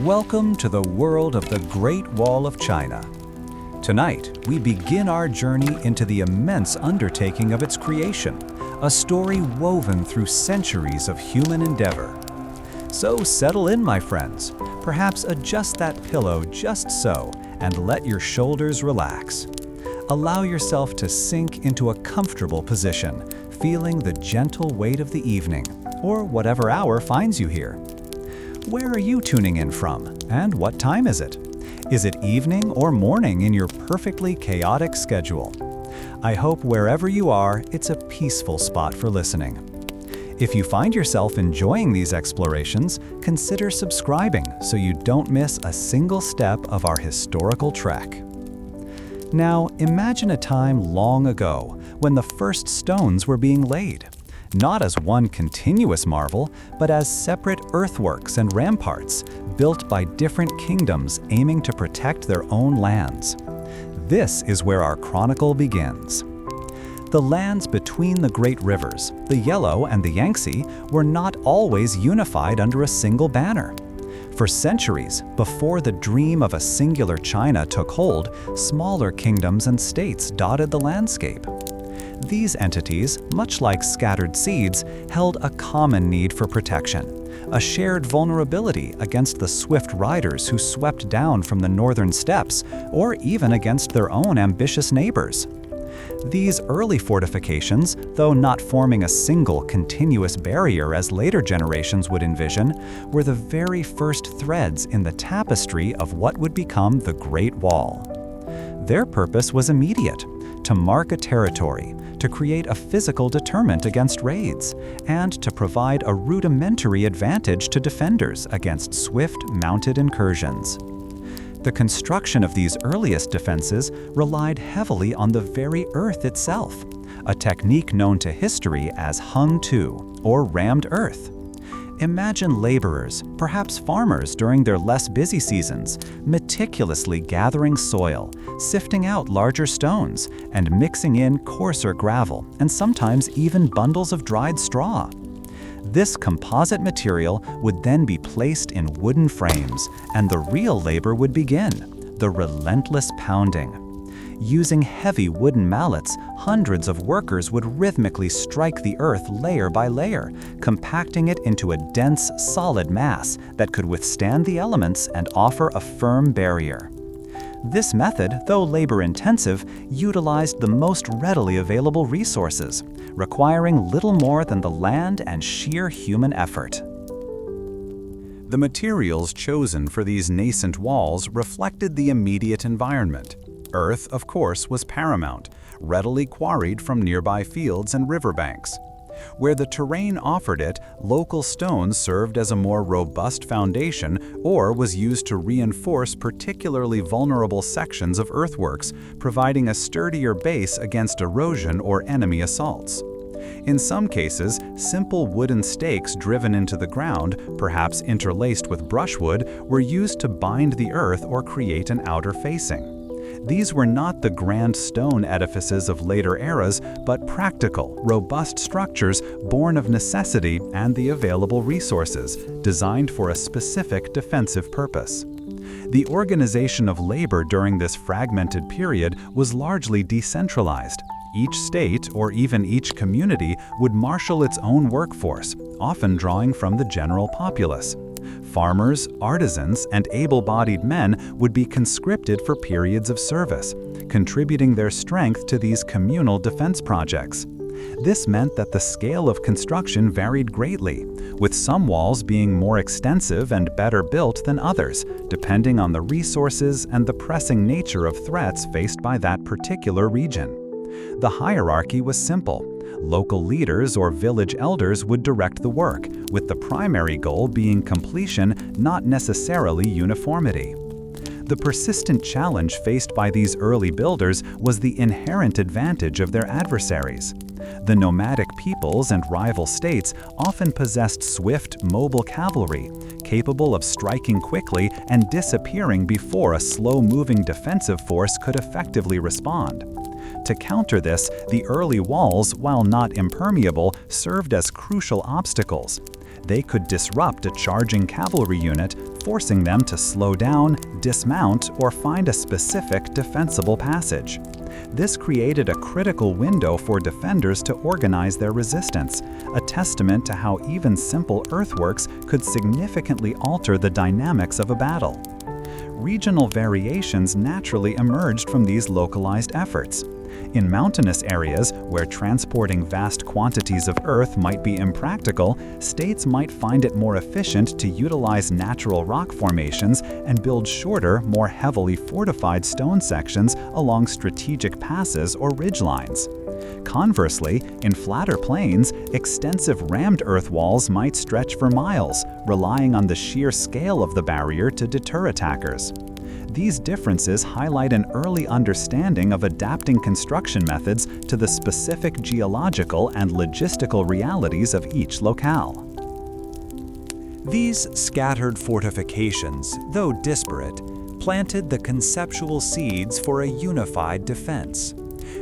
Welcome to the world of the Great Wall of China. Tonight, we begin our journey into the immense undertaking of its creation, a story woven through centuries of human endeavor. So settle in, my friends. Perhaps adjust that pillow just so and let your shoulders relax. Allow yourself to sink into a comfortable position, feeling the gentle weight of the evening, or whatever hour finds you here. Where are you tuning in from, and what time is it? Is it evening or morning in your perfectly chaotic schedule? I hope wherever you are, it's a peaceful spot for listening. If you find yourself enjoying these explorations, consider subscribing so you don't miss a single step of our historical trek. Now, imagine a time long ago when the first stones were being laid. Not as one continuous marvel, but as separate earthworks and ramparts built by different kingdoms aiming to protect their own lands. This is where our chronicle begins. The lands between the great rivers, the Yellow and the Yangtze, were not always unified under a single banner. For centuries, before the dream of a singular China took hold, smaller kingdoms and states dotted the landscape. These entities, much like scattered seeds, held a common need for protection, a shared vulnerability against the swift riders who swept down from the northern steppes, or even against their own ambitious neighbors. These early fortifications, though not forming a single continuous barrier as later generations would envision, were the very first threads in the tapestry of what would become the Great Wall. Their purpose was immediate: to mark a territory, to create a physical deterrent against raids, and to provide a rudimentary advantage to defenders against swift mounted incursions. The construction of these earliest defenses relied heavily on the very earth itself, a technique known to history as hung to, or rammed earth. Imagine laborers, perhaps farmers during their less busy seasons, meticulously gathering soil, sifting out larger stones, and mixing in coarser gravel, and sometimes even bundles of dried straw. This composite material would then be placed in wooden frames, and the real labor would begin, the relentless pounding. Using heavy wooden mallets, hundreds of workers would rhythmically strike the earth layer by layer, compacting it into a dense, solid mass that could withstand the elements and offer a firm barrier. This method, though labor-intensive, utilized the most readily available resources, requiring little more than the land and sheer human effort. The materials chosen for these nascent walls reflected the immediate environment. Earth, of course, was paramount, readily quarried from nearby fields and riverbanks. Where the terrain offered it, local stone served as a more robust foundation or was used to reinforce particularly vulnerable sections of earthworks, providing a sturdier base against erosion or enemy assaults. In some cases, simple wooden stakes driven into the ground, perhaps interlaced with brushwood, were used to bind the earth or create an outer facing. These were not the grand stone edifices of later eras, but practical, robust structures born of necessity and the available resources, designed for a specific defensive purpose. The organization of labor during this fragmented period was largely decentralized. Each state, or even each community, would marshal its own workforce, often drawing from the general populace. Farmers, artisans, and able-bodied men would be conscripted for periods of service, contributing their strength to these communal defense projects. This meant that the scale of construction varied greatly, with some walls being more extensive and better built than others, depending on the resources and the pressing nature of threats faced by that particular region. The hierarchy was simple. Local leaders or village elders would direct the work, with the primary goal being completion, not necessarily uniformity. The persistent challenge faced by these early builders was the inherent advantage of their adversaries. The nomadic peoples and rival states often possessed swift, mobile cavalry, capable of striking quickly and disappearing before a slow-moving defensive force could effectively respond. To counter this, the early walls, while not impermeable, served as crucial obstacles. They could disrupt a charging cavalry unit, forcing them to slow down, dismount, or find a specific defensible passage. This created a critical window for defenders to organize their resistance, a testament to how even simple earthworks could significantly alter the dynamics of a battle. Regional variations naturally emerged from these localized efforts. In mountainous areas, where transporting vast quantities of earth might be impractical, states might find it more efficient to utilize natural rock formations and build shorter, more heavily fortified stone sections along strategic passes or ridgelines. Conversely, in flatter plains, extensive rammed earth walls might stretch for miles, relying on the sheer scale of the barrier to deter attackers. These differences highlight an early understanding of adapting construction methods to the specific geological and logistical realities of each locale. These scattered fortifications, though disparate, planted the conceptual seeds for a unified defense.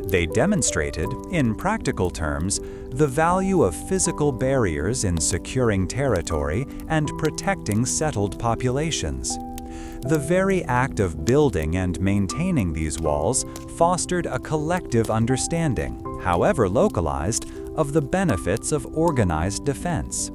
They demonstrated, in practical terms, the value of physical barriers in securing territory and protecting settled populations. The very act of building and maintaining these walls fostered a collective understanding, however localized, of the benefits of organized defense.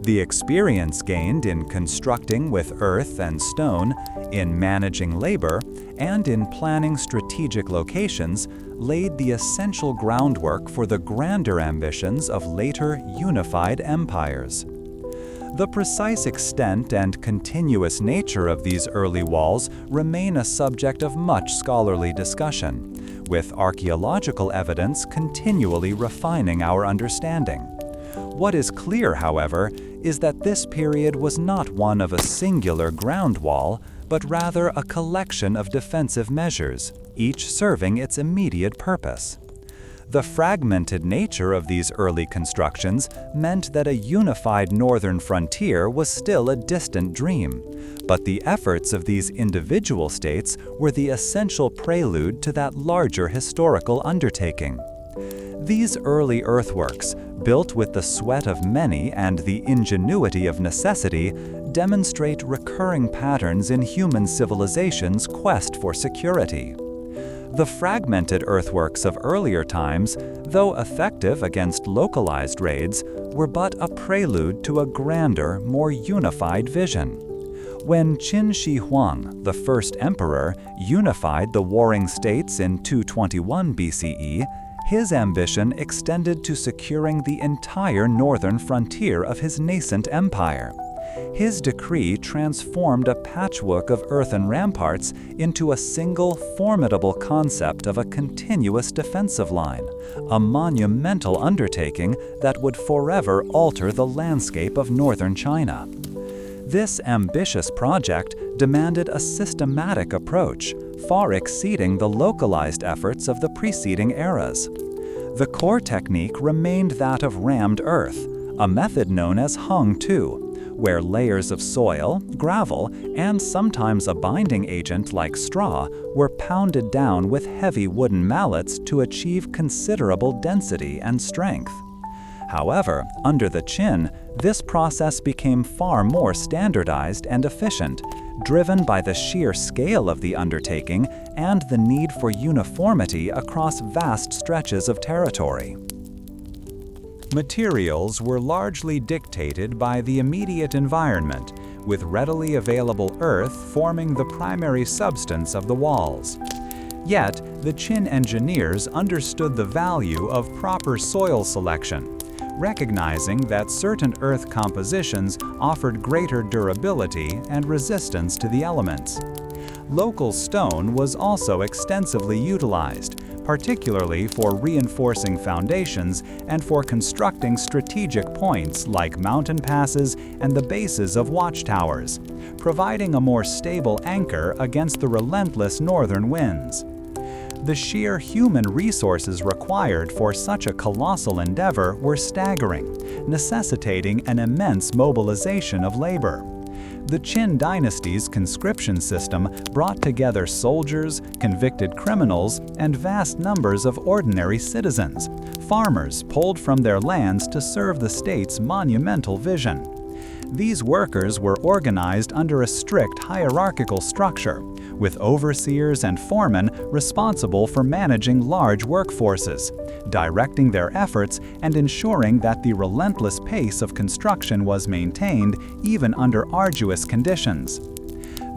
The experience gained in constructing with earth and stone, in managing labor, and in planning strategic locations laid the essential groundwork for the grander ambitions of later unified empires. The precise extent and continuous nature of these early walls remain a subject of much scholarly discussion, with archaeological evidence continually refining our understanding. What is clear, however, is that this period was not one of a singular ground wall, but rather a collection of defensive measures, each serving its immediate purpose. The fragmented nature of these early constructions meant that a unified northern frontier was still a distant dream, but the efforts of these individual states were the essential prelude to that larger historical undertaking. These early earthworks, built with the sweat of many and the ingenuity of necessity, demonstrate recurring patterns in human civilization's quest for security. The fragmented earthworks of earlier times, though effective against localized raids, were but a prelude to a grander, more unified vision. When Qin Shi Huang, the first emperor, unified the warring states in 221 BCE, his ambition extended to securing the entire northern frontier of his nascent empire. His decree transformed a patchwork of earthen ramparts into a single, formidable concept of a continuous defensive line, a monumental undertaking that would forever alter the landscape of northern China. This ambitious project demanded a systematic approach, far exceeding the localized efforts of the preceding eras. The core technique remained that of rammed earth, a method known as hung tu, where layers of soil, gravel, and sometimes a binding agent like straw were pounded down with heavy wooden mallets to achieve considerable density and strength. However, under the Qin, this process became far more standardized and efficient, driven by the sheer scale of the undertaking and the need for uniformity across vast stretches of territory. Materials were largely dictated by the immediate environment, with readily available earth forming the primary substance of the walls. Yet, the Qin engineers understood the value of proper soil selection, recognizing that certain earth compositions offered greater durability and resistance to the elements. Local stone was also extensively utilized, particularly for reinforcing foundations and for constructing strategic points like mountain passes and the bases of watchtowers, providing a more stable anchor against the relentless northern winds. The sheer human resources required for such a colossal endeavor were staggering, necessitating an immense mobilization of labor. The Qin dynasty's conscription system brought together soldiers, convicted criminals, and vast numbers of ordinary citizens, farmers pulled from their lands to serve the state's monumental vision. These workers were organized under a strict hierarchical structure, with overseers and foremen responsible for managing large workforces, directing their efforts and ensuring that the relentless pace of construction was maintained even under arduous conditions.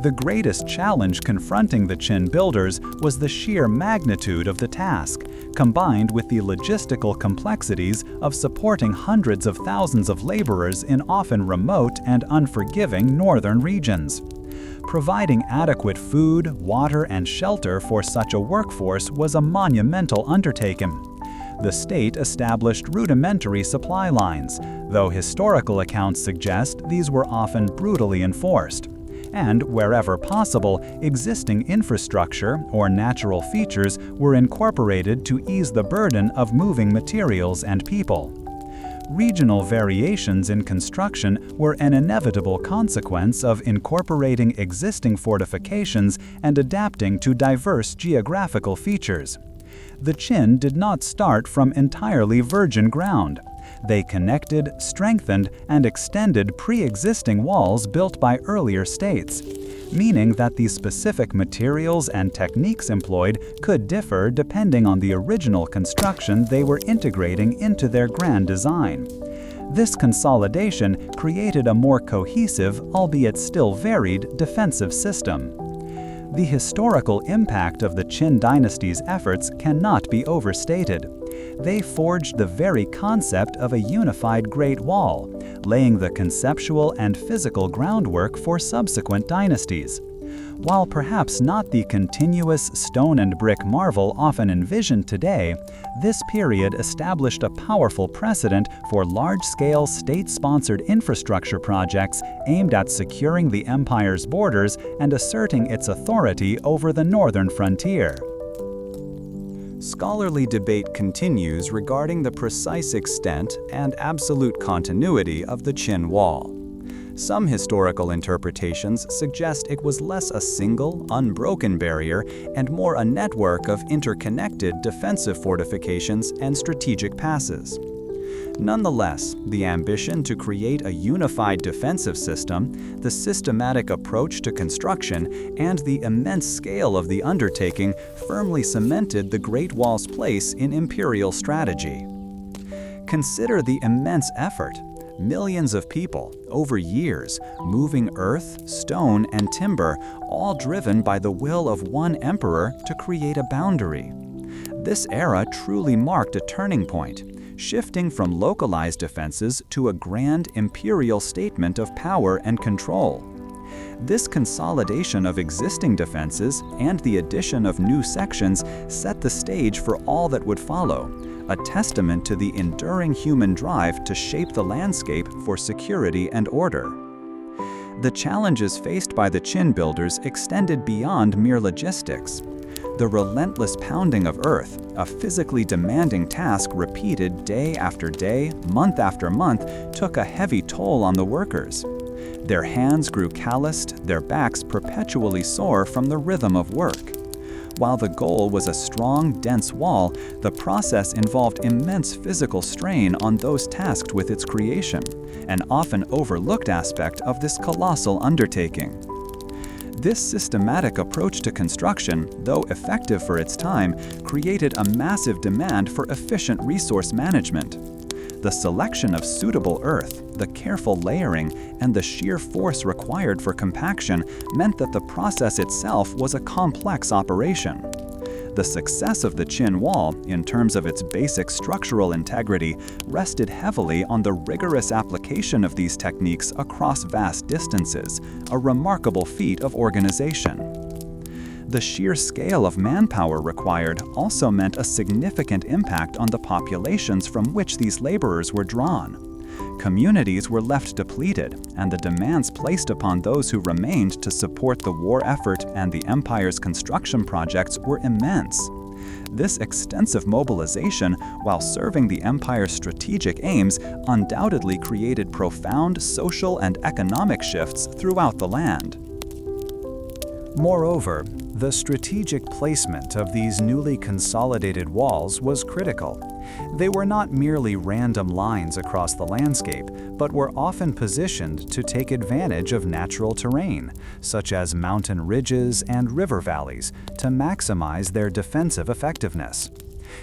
The greatest challenge confronting the Qin builders was the sheer magnitude of the task, combined with the logistical complexities of supporting hundreds of thousands of laborers in often remote and unforgiving northern regions. Providing adequate food, water, and shelter for such a workforce was a monumental undertaking. The state established rudimentary supply lines, though historical accounts suggest these were often brutally enforced. And wherever possible, existing infrastructure or natural features were incorporated to ease the burden of moving materials and people. Regional variations in construction were an inevitable consequence of incorporating existing fortifications and adapting to diverse geographical features. The Qin did not start from entirely virgin ground. They connected, strengthened, and extended pre-existing walls built by earlier states, meaning that the specific materials and techniques employed could differ depending on the original construction they were integrating into their grand design. This consolidation created a more cohesive, albeit still varied, defensive system. The historical impact of the Qin dynasty's efforts cannot be overstated. They forged the very concept of a unified Great Wall, laying the conceptual and physical groundwork for subsequent dynasties. While perhaps not the continuous stone and brick marvel often envisioned today, this period established a powerful precedent for large-scale state-sponsored infrastructure projects aimed at securing the empire's borders and asserting its authority over the northern frontier. Scholarly debate continues regarding the precise extent and absolute continuity of the Qin Wall. Some historical interpretations suggest it was less a single, unbroken barrier and more a network of interconnected defensive fortifications and strategic passes. Nonetheless, the ambition to create a unified defensive system, the systematic approach to construction, and the immense scale of the undertaking firmly cemented the Great Wall's place in imperial strategy. Consider the immense effort. Millions of people, over years, moving earth, stone, and timber, all driven by the will of one emperor to create a boundary. This era truly marked a turning point, shifting from localized defenses to a grand imperial statement of power and control. This consolidation of existing defenses and the addition of new sections set the stage for all that would follow, a testament to the enduring human drive to shape the landscape for security and order. The challenges faced by the Qin builders extended beyond mere logistics. The relentless pounding of earth, a physically demanding task repeated day after day, month after month, took a heavy toll on the workers. Their hands grew calloused, their backs perpetually sore from the rhythm of work. While the goal was a strong, dense wall, the process involved immense physical strain on those tasked with its creation, an often overlooked aspect of this colossal undertaking. This systematic approach to construction, though effective for its time, created a massive demand for efficient resource management. The selection of suitable earth, the careful layering, and the sheer force required for compaction meant that the process itself was a complex operation. The success of the Qin Wall, in terms of its basic structural integrity, rested heavily on the rigorous application of these techniques across vast distances, a remarkable feat of organization. The sheer scale of manpower required also meant a significant impact on the populations from which these laborers were drawn. Communities were left depleted, and the demands placed upon those who remained to support the war effort and the empire's construction projects were immense. This extensive mobilization, while serving the empire's strategic aims, undoubtedly created profound social and economic shifts throughout the land. Moreover, the strategic placement of these newly consolidated walls was critical. They were not merely random lines across the landscape, but were often positioned to take advantage of natural terrain, such as mountain ridges and river valleys, to maximize their defensive effectiveness.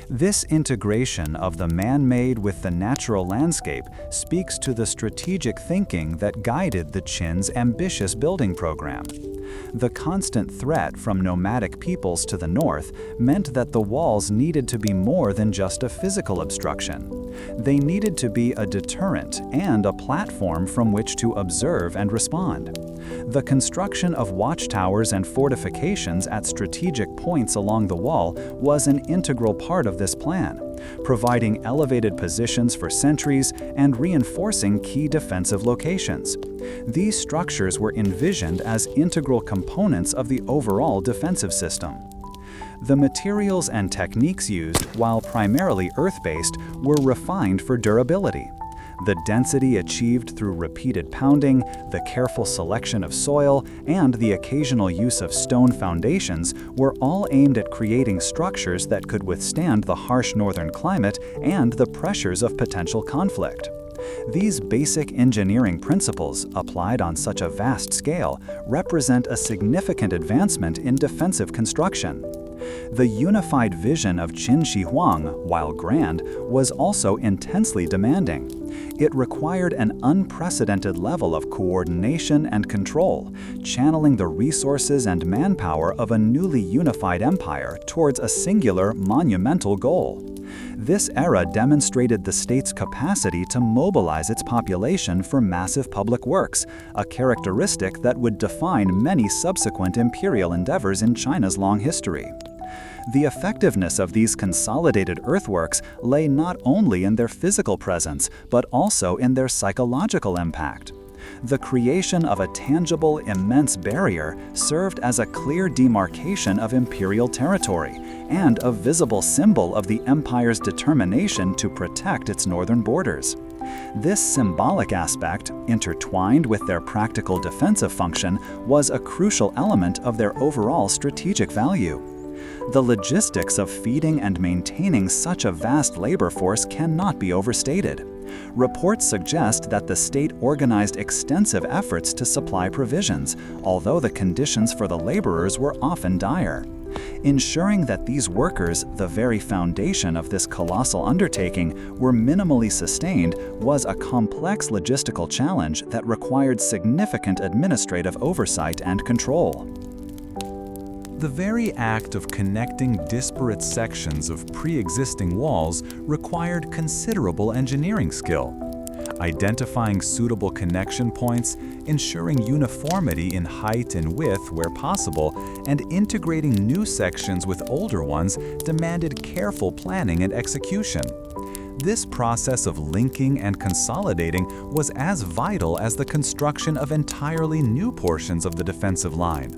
This integration of the man-made with the natural landscape speaks to the strategic thinking that guided the Qin's ambitious building program. The constant threat from nomadic peoples to the north meant that the walls needed to be more than just a physical obstruction. They needed to be a deterrent and a platform from which to observe and respond. The construction of watchtowers and fortifications at strategic points along the wall was an integral part of this plan, providing elevated positions for sentries and reinforcing key defensive locations. These structures were envisioned as integral components of the overall defensive system. The materials and techniques used, while primarily earth-based, were refined for durability. The density achieved through repeated pounding, the careful selection of soil, and the occasional use of stone foundations were all aimed at creating structures that could withstand the harsh northern climate and the pressures of potential conflict. These basic engineering principles, applied on such a vast scale, represent a significant advancement in defensive construction. The unified vision of Qin Shi Huang, while grand, was also intensely demanding. It required an unprecedented level of coordination and control, channeling the resources and manpower of a newly unified empire towards a singular, monumental goal. This era demonstrated the state's capacity to mobilize its population for massive public works, a characteristic that would define many subsequent imperial endeavors in China's long history. The effectiveness of these consolidated earthworks lay not only in their physical presence, but also in their psychological impact. The creation of a tangible, immense barrier served as a clear demarcation of imperial territory and a visible symbol of the empire's determination to protect its northern borders. This symbolic aspect, intertwined with their practical defensive function, was a crucial element of their overall strategic value. The logistics of feeding and maintaining such a vast labor force cannot be overstated. Reports suggest that the state organized extensive efforts to supply provisions, although the conditions for the laborers were often dire. Ensuring that these workers, the very foundation of this colossal undertaking, were minimally sustained was a complex logistical challenge that required significant administrative oversight and control. The very act of connecting disparate sections of pre-existing walls required considerable engineering skill. Identifying suitable connection points, ensuring uniformity in height and width where possible, and integrating new sections with older ones demanded careful planning and execution. This process of linking and consolidating was as vital as the construction of entirely new portions of the defensive line.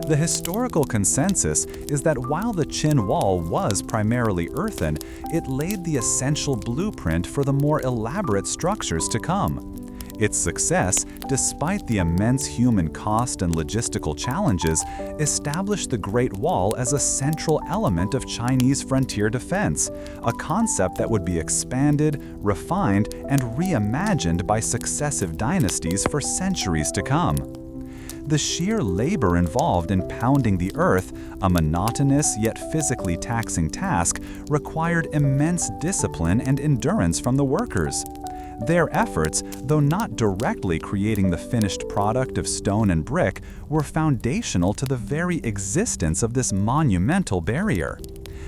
The historical consensus is that while the Qin wall was primarily earthen, it laid the essential blueprint for the more elaborate structures to come. Its success, despite the immense human cost and logistical challenges, established the Great Wall as a central element of Chinese frontier defense, a concept that would be expanded, refined, and reimagined by successive dynasties for centuries to come. The sheer labor involved in pounding the earth, a monotonous yet physically taxing task, required immense discipline and endurance from the workers. Their efforts, though not directly creating the finished product of stone and brick, were foundational to the very existence of this monumental barrier.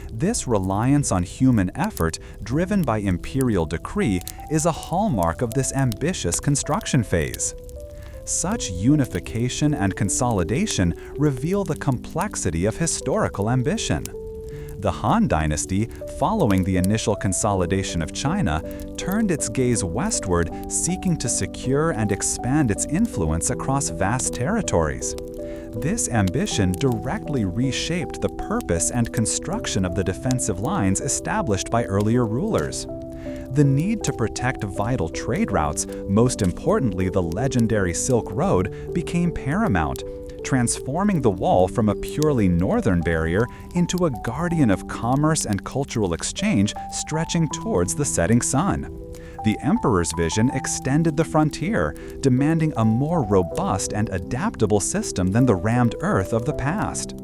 This reliance on human effort, driven by imperial decree, is a hallmark of this ambitious construction phase. Such unification and consolidation reveal the complexity of historical ambition. The Han Dynasty, following the initial consolidation of China, turned its gaze westward, seeking to secure and expand its influence across vast territories. This ambition directly reshaped the purpose and construction of the defensive lines established by earlier rulers. The need to protect vital trade routes, most importantly the legendary Silk Road, became paramount. transforming the wall from a purely northern barrier into a guardian of commerce and cultural exchange stretching towards the setting sun. The emperor's vision extended the frontier, demanding a more robust and adaptable system than the rammed earth of the past.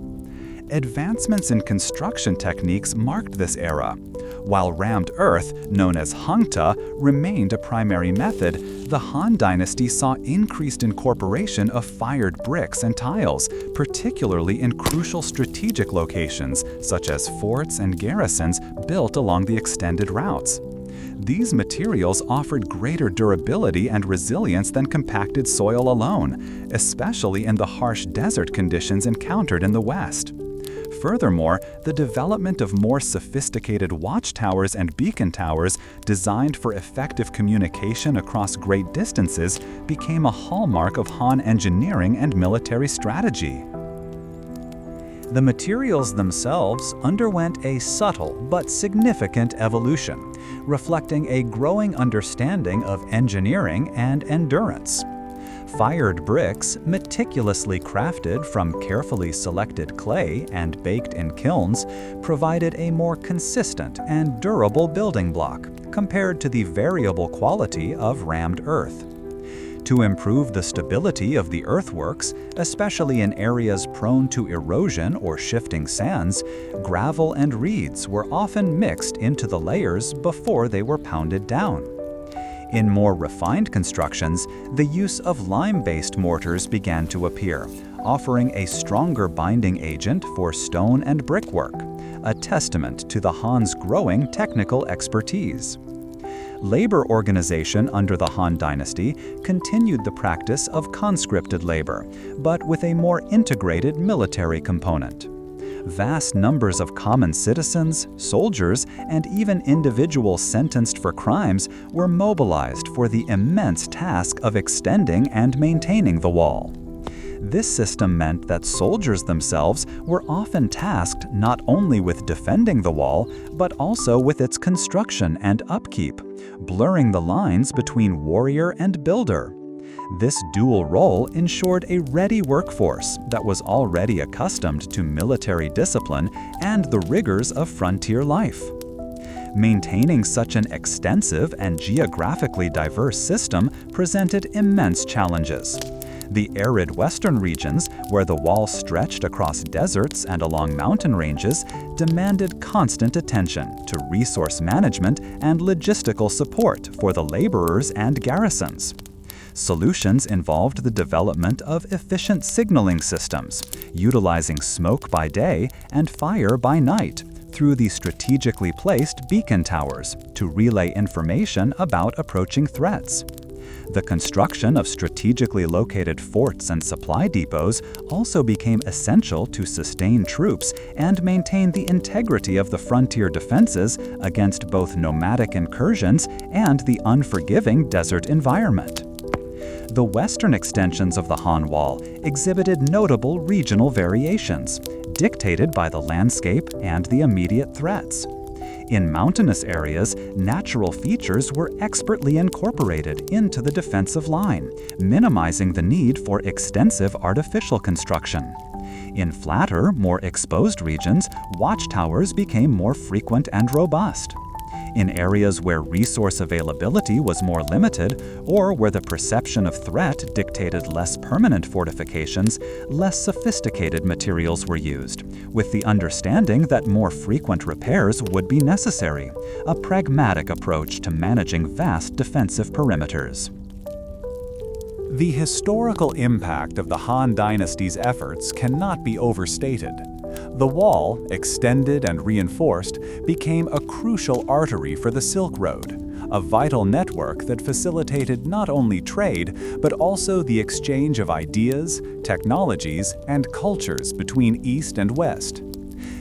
Advancements in construction techniques marked this era. While rammed earth, known as hangta, remained a primary method, the Han Dynasty saw increased incorporation of fired bricks and tiles, particularly in crucial strategic locations, such as forts and garrisons built along the extended routes. These materials offered greater durability and resilience than compacted soil alone, especially in the harsh desert conditions encountered in the West. Furthermore, the development of more sophisticated watchtowers and beacon towers designed for effective communication across great distances became a hallmark of Han engineering and military strategy. The materials themselves underwent a subtle but significant evolution, reflecting a growing understanding of engineering and endurance. Fired bricks, meticulously crafted from carefully selected clay and baked in kilns, provided a more consistent and durable building block compared to the variable quality of rammed earth. To improve the stability of the earthworks, especially in areas prone to erosion or shifting sands, gravel and reeds were often mixed into the layers before they were pounded down. In more refined constructions, the use of lime-based mortars began to appear, offering a stronger binding agent for stone and brickwork, a testament to the Han's growing technical expertise. Labor organization under the Han Dynasty continued the practice of conscripted labor, but with a more integrated military component. Vast numbers of common citizens, soldiers, and even individuals sentenced for crimes were mobilized for the immense task of extending and maintaining the wall. This system meant that soldiers themselves were often tasked not only with defending the wall, but also with its construction and upkeep, blurring the lines between warrior and builder. This dual role ensured a ready workforce that was already accustomed to military discipline and the rigors of frontier life. Maintaining such an extensive and geographically diverse system presented immense challenges. The arid western regions, where the wall stretched across deserts and along mountain ranges, demanded constant attention to resource management and logistical support for the laborers and garrisons. Solutions involved the development of efficient signaling systems, utilizing smoke by day and fire by night through the strategically placed beacon towers to relay information about approaching threats. The construction of strategically located forts and supply depots also became essential to sustain troops and maintain the integrity of the frontier defenses against both nomadic incursions and the unforgiving desert environment. The western extensions of the Han Wall exhibited notable regional variations, dictated by the landscape and the immediate threats. In mountainous areas, natural features were expertly incorporated into the defensive line, minimizing the need for extensive artificial construction. In flatter, more exposed regions, watchtowers became more frequent and robust. In areas where resource availability was more limited, or where the perception of threat dictated less permanent fortifications, less sophisticated materials were used, with the understanding that more frequent repairs would be necessary, a pragmatic approach to managing vast defensive perimeters. The historical impact of the Han Dynasty's efforts cannot be overstated. The wall, extended and reinforced, became a crucial artery for the Silk Road, a vital network that facilitated not only trade, but also the exchange of ideas, technologies, and cultures between East and West.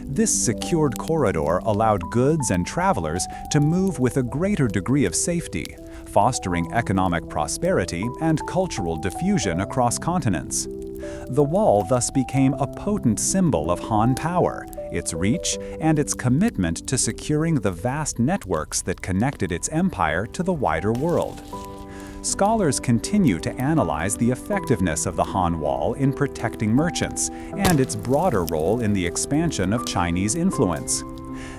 This secured corridor allowed goods and travelers to move with a greater degree of safety, fostering economic prosperity and cultural diffusion across continents. The wall thus became a potent symbol of Han power, its reach, and its commitment to securing the vast networks that connected its empire to the wider world. scholars continue to analyze the effectiveness of the Han Wall in protecting merchants and its broader role in the expansion of Chinese influence.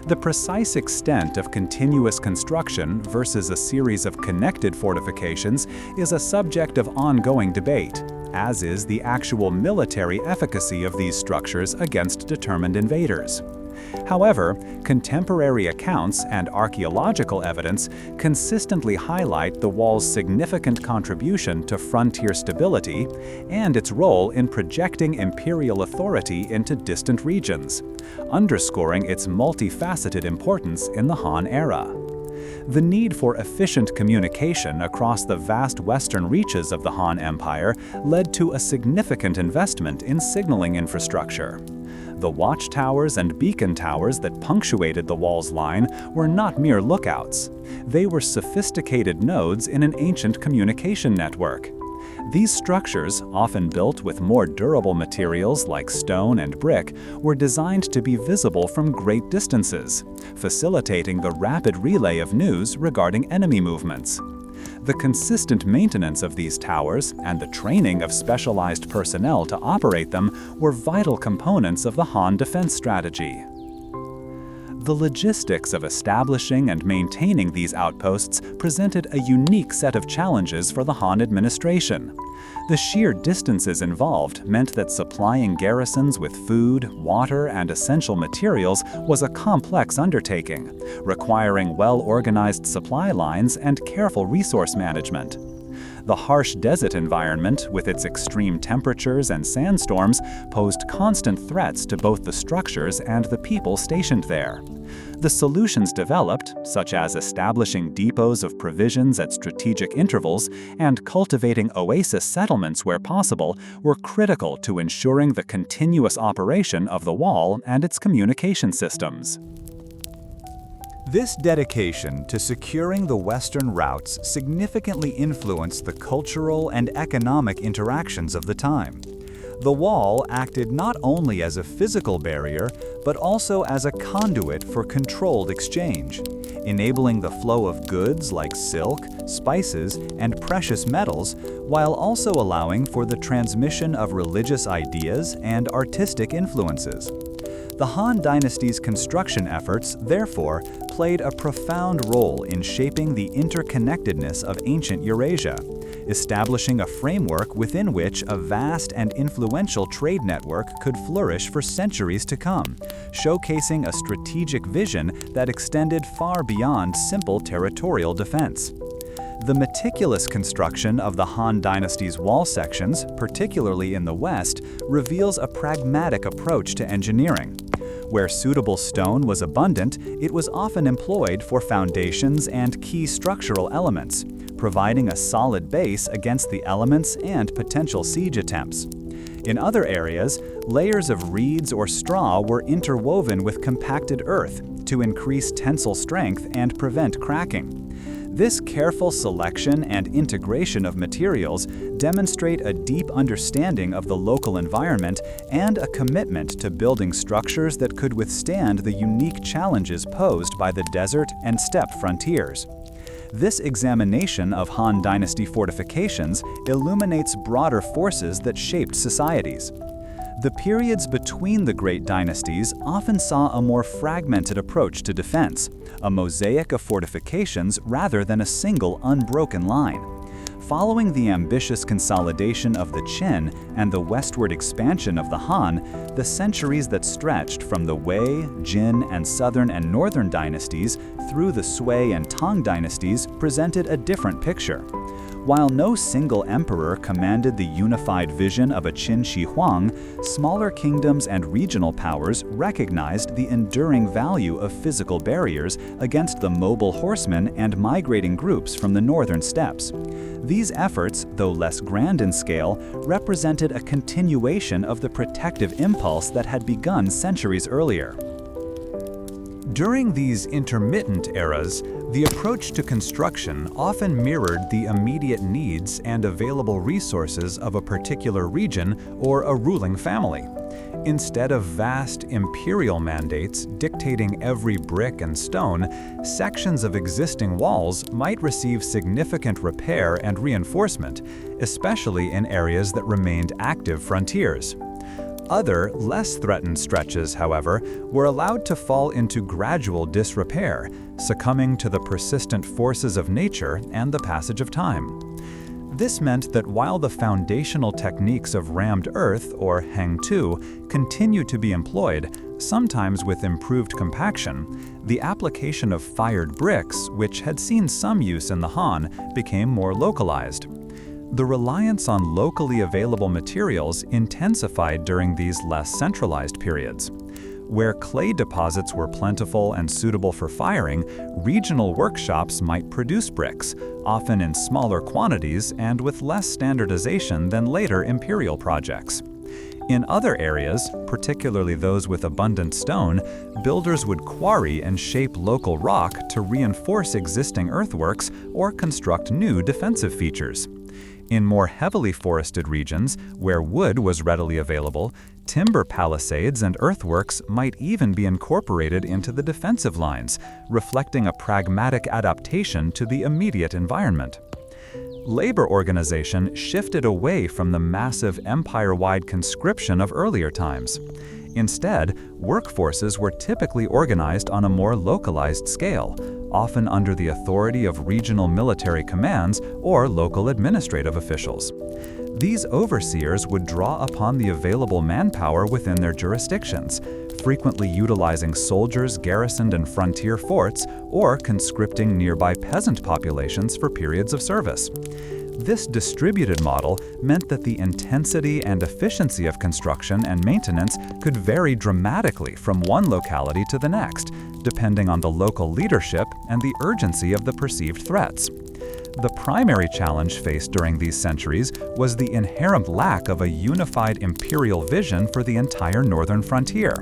The precise extent of continuous construction versus a series of connected fortifications is a subject of ongoing debate, as is the actual military efficacy of these structures against determined invaders. However, contemporary accounts and archaeological evidence consistently highlight the wall's significant contribution to frontier stability and its role in projecting imperial authority into distant regions, underscoring its multifaceted importance in the Han era. The need for efficient communication across the vast western reaches of the Han Empire led to a significant investment in signaling infrastructure. The watchtowers and beacon towers that punctuated the wall's line were not mere lookouts. They were sophisticated nodes in an ancient communication network. These structures, often built with more durable materials like stone and brick, were designed to be visible from great distances, facilitating the rapid relay of news regarding enemy movements. The consistent maintenance of these towers and the training of specialized personnel to operate them were vital components of the Han defense strategy. The logistics of establishing and maintaining these outposts presented a unique set of challenges for the Han administration. The sheer distances involved meant that supplying garrisons with food, water, and essential materials was a complex undertaking, requiring well-organized supply lines and careful resource management. The harsh desert environment, with its extreme temperatures and sandstorms, posed constant threats to both the structures and the people stationed there. The solutions developed, such as establishing depots of provisions at strategic intervals and cultivating oasis settlements where possible, were critical to ensuring the continuous operation of the wall and its communication systems. This dedication to securing the Western routes significantly influenced the cultural and economic interactions of the time. The wall acted not only as a physical barrier, but also as a conduit for controlled exchange, enabling the flow of goods like silk, spices, and precious metals, while also allowing for the transmission of religious ideas and artistic influences. The Han Dynasty's construction efforts, therefore, played a profound role in shaping the interconnectedness of ancient Eurasia, establishing a framework within which a vast and influential trade network could flourish for centuries to come, showcasing a strategic vision that extended far beyond simple territorial defense. The meticulous construction of the Han Dynasty's wall sections, particularly in the west, reveals a pragmatic approach to engineering. Where suitable stone was abundant, it was often employed for foundations and key structural elements, providing a solid base against the elements and potential siege attempts. In other areas, layers of reeds or straw were interwoven with compacted earth to increase tensile strength and prevent cracking. This careful selection and integration of materials demonstrate a deep understanding of the local environment and a commitment to building structures that could withstand the unique challenges posed by the desert and steppe frontiers. This examination of Han Dynasty fortifications illuminates broader forces that shaped societies. The periods between the great dynasties often saw a more fragmented approach to defense, a mosaic of fortifications rather than a single unbroken line. Following the ambitious consolidation of the Qin and the westward expansion of the Han, the centuries that stretched from the Wei, Jin, and southern and northern dynasties through the Sui and Tang dynasties presented a different picture. While no single emperor commanded the unified vision of a Qin Shi Huang, smaller kingdoms and regional powers recognized the enduring value of physical barriers against the mobile horsemen and migrating groups from the northern steppes. These efforts, though less grand in scale, represented a continuation of the protective impulse that had begun centuries earlier. During these intermittent eras, the approach to construction often mirrored the immediate needs and available resources of a particular region or a ruling family. Instead of vast imperial mandates dictating every brick and stone, sections of existing walls might receive significant repair and reinforcement, especially in areas that remained active frontiers. Other, less threatened stretches, however, were allowed to fall into gradual disrepair, succumbing to the persistent forces of nature and the passage of time. This meant that while the foundational techniques of rammed earth, or hangtu, continued to be employed, sometimes with improved compaction, the application of fired bricks, which had seen some use in the Han, became more localized. The reliance on locally available materials intensified during these less centralized periods. Where clay deposits were plentiful and suitable for firing, regional workshops might produce bricks, often in smaller quantities and with less standardization than later imperial projects. In other areas, particularly those with abundant stone, builders would quarry and shape local rock to reinforce existing earthworks or construct new defensive features. In more heavily forested regions, where wood was readily available, timber palisades and earthworks might even be incorporated into the defensive lines, reflecting a pragmatic adaptation to the immediate environment. Labor organization shifted away from the massive empire-wide conscription of earlier times. Instead, workforces were typically organized on a more localized scale, often under the authority of regional military commands or local administrative officials. These overseers would draw upon the available manpower within their jurisdictions, frequently utilizing soldiers garrisoned in frontier forts or conscripting nearby peasant populations for periods of service. This distributed model meant that the intensity and efficiency of construction and maintenance could vary dramatically from one locality to the next, depending on the local leadership and the urgency of the perceived threats. The primary challenge faced during these centuries was the inherent lack of a unified imperial vision for the entire northern frontier.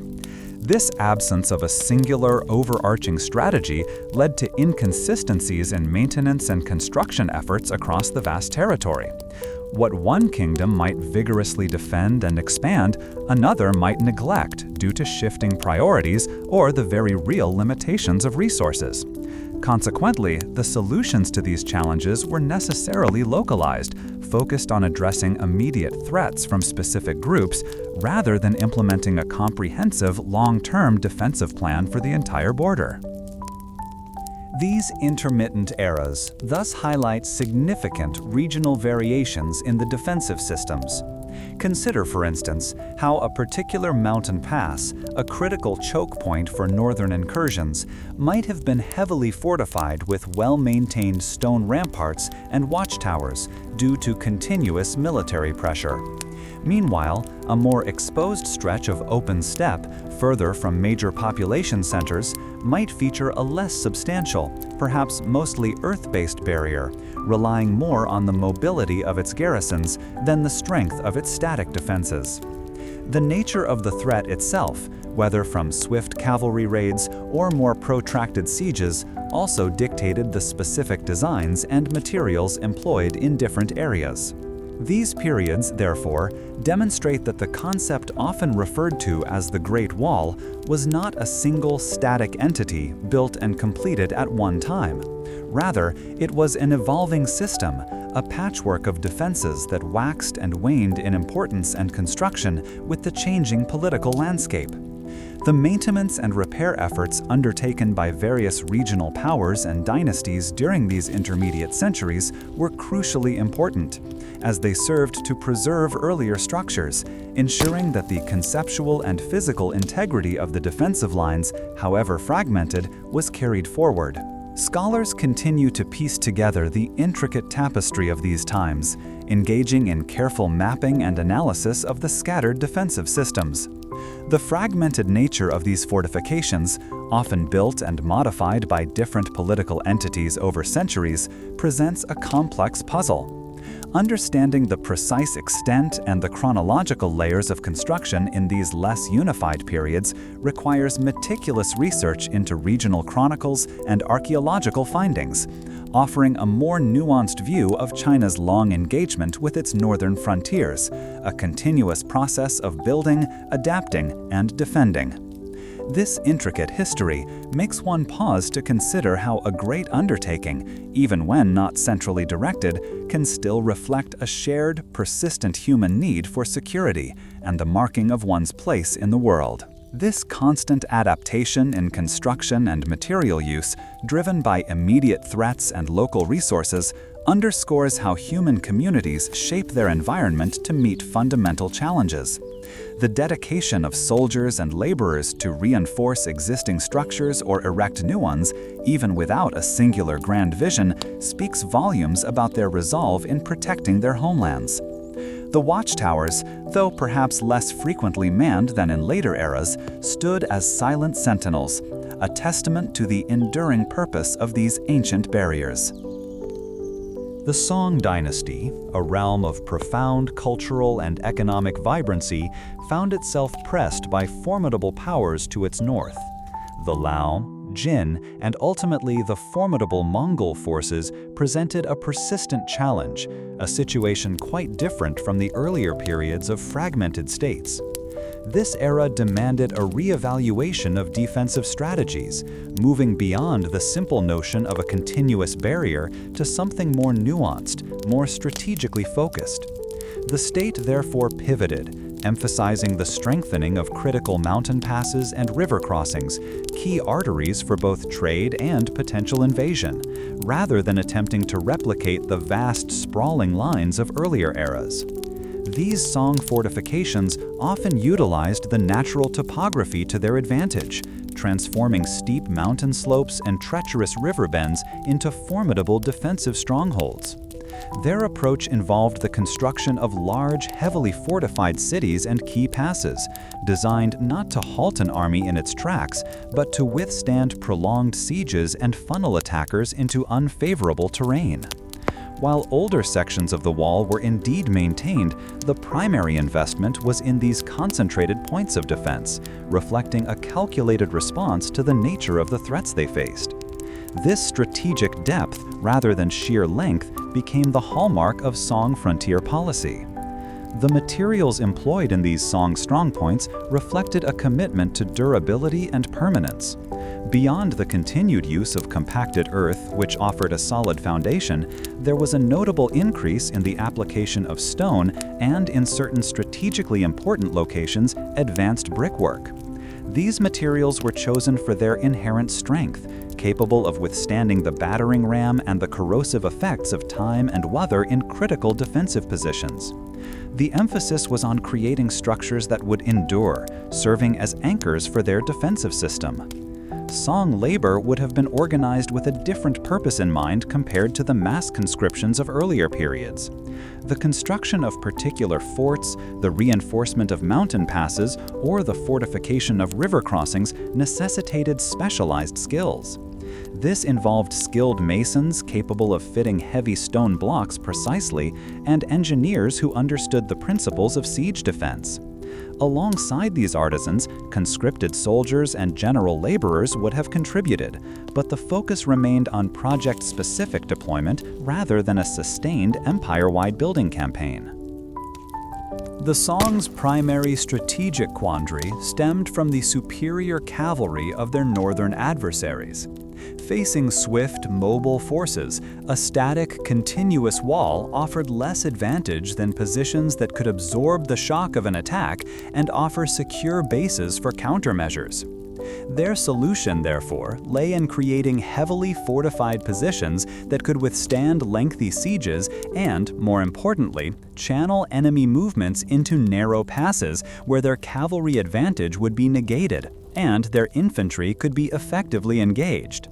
This absence of a singular, overarching strategy led to inconsistencies in maintenance and construction efforts across the vast territory. What one kingdom might vigorously defend and expand, another might neglect due to shifting priorities or the very real limitations of resources. Consequently, the solutions to these challenges were necessarily localized, focused on addressing immediate threats from specific groups rather than implementing a comprehensive, long-term defensive plan for the entire border. These intermittent eras thus highlight significant regional variations in the defensive systems. Consider, for instance, how a particular mountain pass, a critical choke point for northern incursions, might have been heavily fortified with well-maintained stone ramparts and watchtowers due to continuous military pressure. Meanwhile, a more exposed stretch of open steppe, further from major population centers, might feature a less substantial, perhaps mostly earth-based barrier, relying more on the mobility of its garrisons than the strength of its static defenses. The nature of the threat itself, whether from swift cavalry raids or more protracted sieges, also dictated the specific designs and materials employed in different areas. These periods, therefore, demonstrate that the concept often referred to as the Great Wall was not a single static entity built and completed at one time. Rather, it was an evolving system, a patchwork of defenses that waxed and waned in importance and construction with the changing political landscape. The maintenance and repair efforts undertaken by various regional powers and dynasties during these intermediate centuries were crucially important, as they served to preserve earlier structures, ensuring that the conceptual and physical integrity of the defensive lines, however fragmented, was carried forward. Scholars continue to piece together the intricate tapestry of these times, engaging in careful mapping and analysis of the scattered defensive systems. The fragmented nature of these fortifications, often built and modified by different political entities over centuries, presents a complex puzzle. Understanding the precise extent and the chronological layers of construction in these less unified periods requires meticulous research into regional chronicles and archaeological findings, offering a more nuanced view of China's long engagement with its northern frontiers, a continuous process of building, adapting, and defending. This intricate history makes one pause to consider how a great undertaking, even when not centrally directed, can still reflect a shared, persistent human need for security and the marking of one's place in the world. This constant adaptation in construction and material use, driven by immediate threats and local resources, underscores how human communities shape their environment to meet fundamental challenges. The dedication of soldiers and laborers to reinforce existing structures or erect new ones, even without a singular grand vision, speaks volumes about their resolve in protecting their homelands. The watchtowers, though perhaps less frequently manned than in later eras, stood as silent sentinels, a testament to the enduring purpose of these ancient barriers. The Song dynasty, a realm of profound cultural and economic vibrancy, found itself pressed by formidable powers to its north. The Lao, Jin, and ultimately the formidable Mongol forces presented a persistent challenge, a situation quite different from the earlier periods of fragmented states. This era demanded a re-evaluation of defensive strategies, moving beyond the simple notion of a continuous barrier to something more nuanced, more strategically focused. The state therefore pivoted, emphasizing the strengthening of critical mountain passes and river crossings, key arteries for both trade and potential invasion, rather than attempting to replicate the vast, sprawling lines of earlier eras. These Song fortifications often utilized the natural topography to their advantage, transforming steep mountain slopes and treacherous river bends into formidable defensive strongholds. Their approach involved the construction of large, heavily fortified cities and key passes, designed not to halt an army in its tracks, but to withstand prolonged sieges and funnel attackers into unfavorable terrain. While older sections of the wall were indeed maintained, the primary investment was in these concentrated points of defense, reflecting a calculated response to the nature of the threats they faced. This strategic depth, rather than sheer length, became the hallmark of Song frontier policy. The materials employed in these Song strongpoints reflected a commitment to durability and permanence. Beyond the continued use of compacted earth, which offered a solid foundation, there was a notable increase in the application of stone and, in certain strategically important locations, advanced brickwork. These materials were chosen for their inherent strength, capable of withstanding the battering ram and the corrosive effects of time and weather in critical defensive positions. The emphasis was on creating structures that would endure, serving as anchors for their defensive system. Song labor would have been organized with a different purpose in mind compared to the mass conscriptions of earlier periods. The construction of particular forts, the reinforcement of mountain passes, or the fortification of river crossings necessitated specialized skills. This involved skilled masons capable of fitting heavy stone blocks precisely and engineers who understood the principles of siege defense. Alongside these artisans, conscripted soldiers and general laborers would have contributed, but the focus remained on project-specific deployment rather than a sustained empire-wide building campaign. The Song's primary strategic quandary stemmed from the superior cavalry of their northern adversaries. Facing swift, mobile forces, a static, continuous wall offered less advantage than positions that could absorb the shock of an attack and offer secure bases for countermeasures. Their solution, therefore, lay in creating heavily fortified positions that could withstand lengthy sieges and, more importantly, channel enemy movements into narrow passes where their cavalry advantage would be negated and their infantry could be effectively engaged.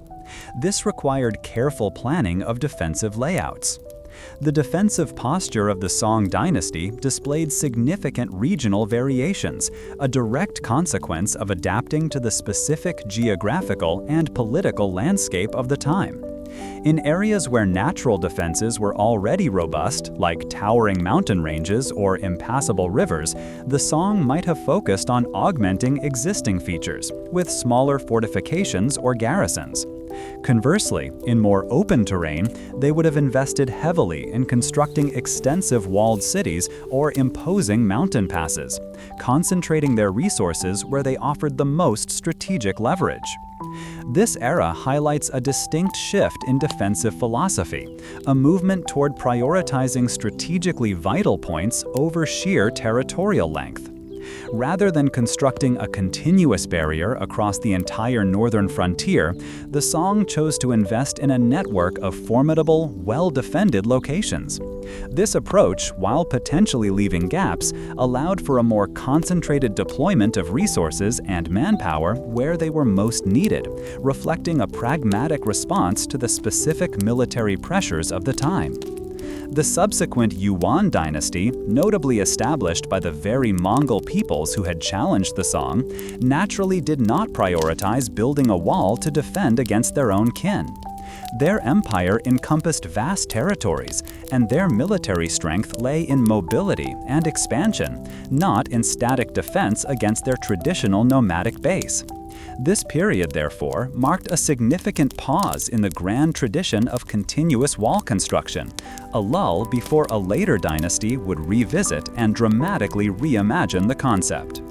This required careful planning of defensive layouts. The defensive posture of the Song dynasty displayed significant regional variations, a direct consequence of adapting to the specific geographical and political landscape of the time. In areas where natural defenses were already robust, like towering mountain ranges or impassable rivers, the song might have focused on augmenting existing features, with smaller fortifications or garrisons. Conversely, in more open terrain, they would have invested heavily in constructing extensive walled cities or imposing mountain passes, concentrating their resources where they offered the most strategic leverage. This era highlights a distinct shift in defensive philosophy, a movement toward prioritizing strategically vital points over sheer territorial length. Rather than constructing a continuous barrier across the entire northern frontier, the Song chose to invest in a network of formidable, well-defended locations. This approach, while potentially leaving gaps, allowed for a more concentrated deployment of resources and manpower where they were most needed, reflecting a pragmatic response to the specific military pressures of the time. The subsequent Yuan dynasty, notably established by the very Mongol peoples who had challenged the Song, naturally did not prioritize building a wall to defend against their own kin. Their empire encompassed vast territories, and their military strength lay in mobility and expansion, not in static defense against their traditional nomadic base. This period, therefore, marked a significant pause in the grand tradition of continuous wall construction, a lull before a later dynasty would revisit and dramatically reimagine the concept.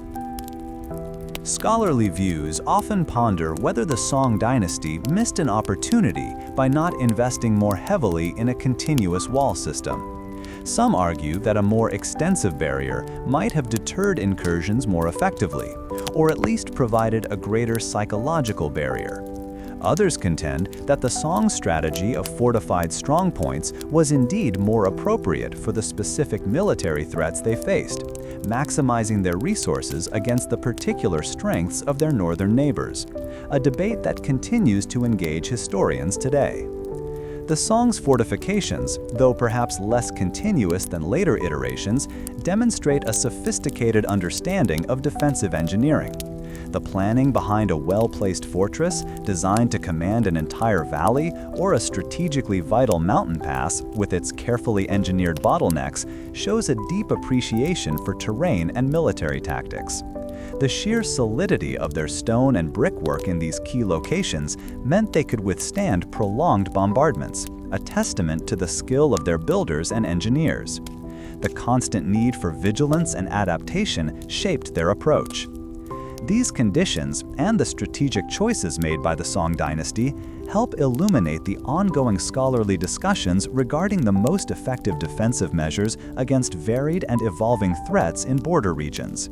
Scholarly views often ponder whether the Song dynasty missed an opportunity by not investing more heavily in a continuous wall system. Some argue that a more extensive barrier might have deterred incursions more effectively, or at least provided a greater psychological barrier. Others contend that the Song strategy of fortified strongpoints was indeed more appropriate for the specific military threats they faced, maximizing their resources against the particular strengths of their northern neighbors, a debate that continues to engage historians today. The Song's fortifications, though perhaps less continuous than later iterations, demonstrate a sophisticated understanding of defensive engineering. The planning behind a well-placed fortress designed to command an entire valley or a strategically vital mountain pass with its carefully engineered bottlenecks shows a deep appreciation for terrain and military tactics. The sheer solidity of their stone and brickwork in these key locations meant they could withstand prolonged bombardments, a testament to the skill of their builders and engineers. The constant need for vigilance and adaptation shaped their approach. These conditions and the strategic choices made by the Song dynasty help illuminate the ongoing scholarly discussions regarding the most effective defensive measures against varied and evolving threats in border regions.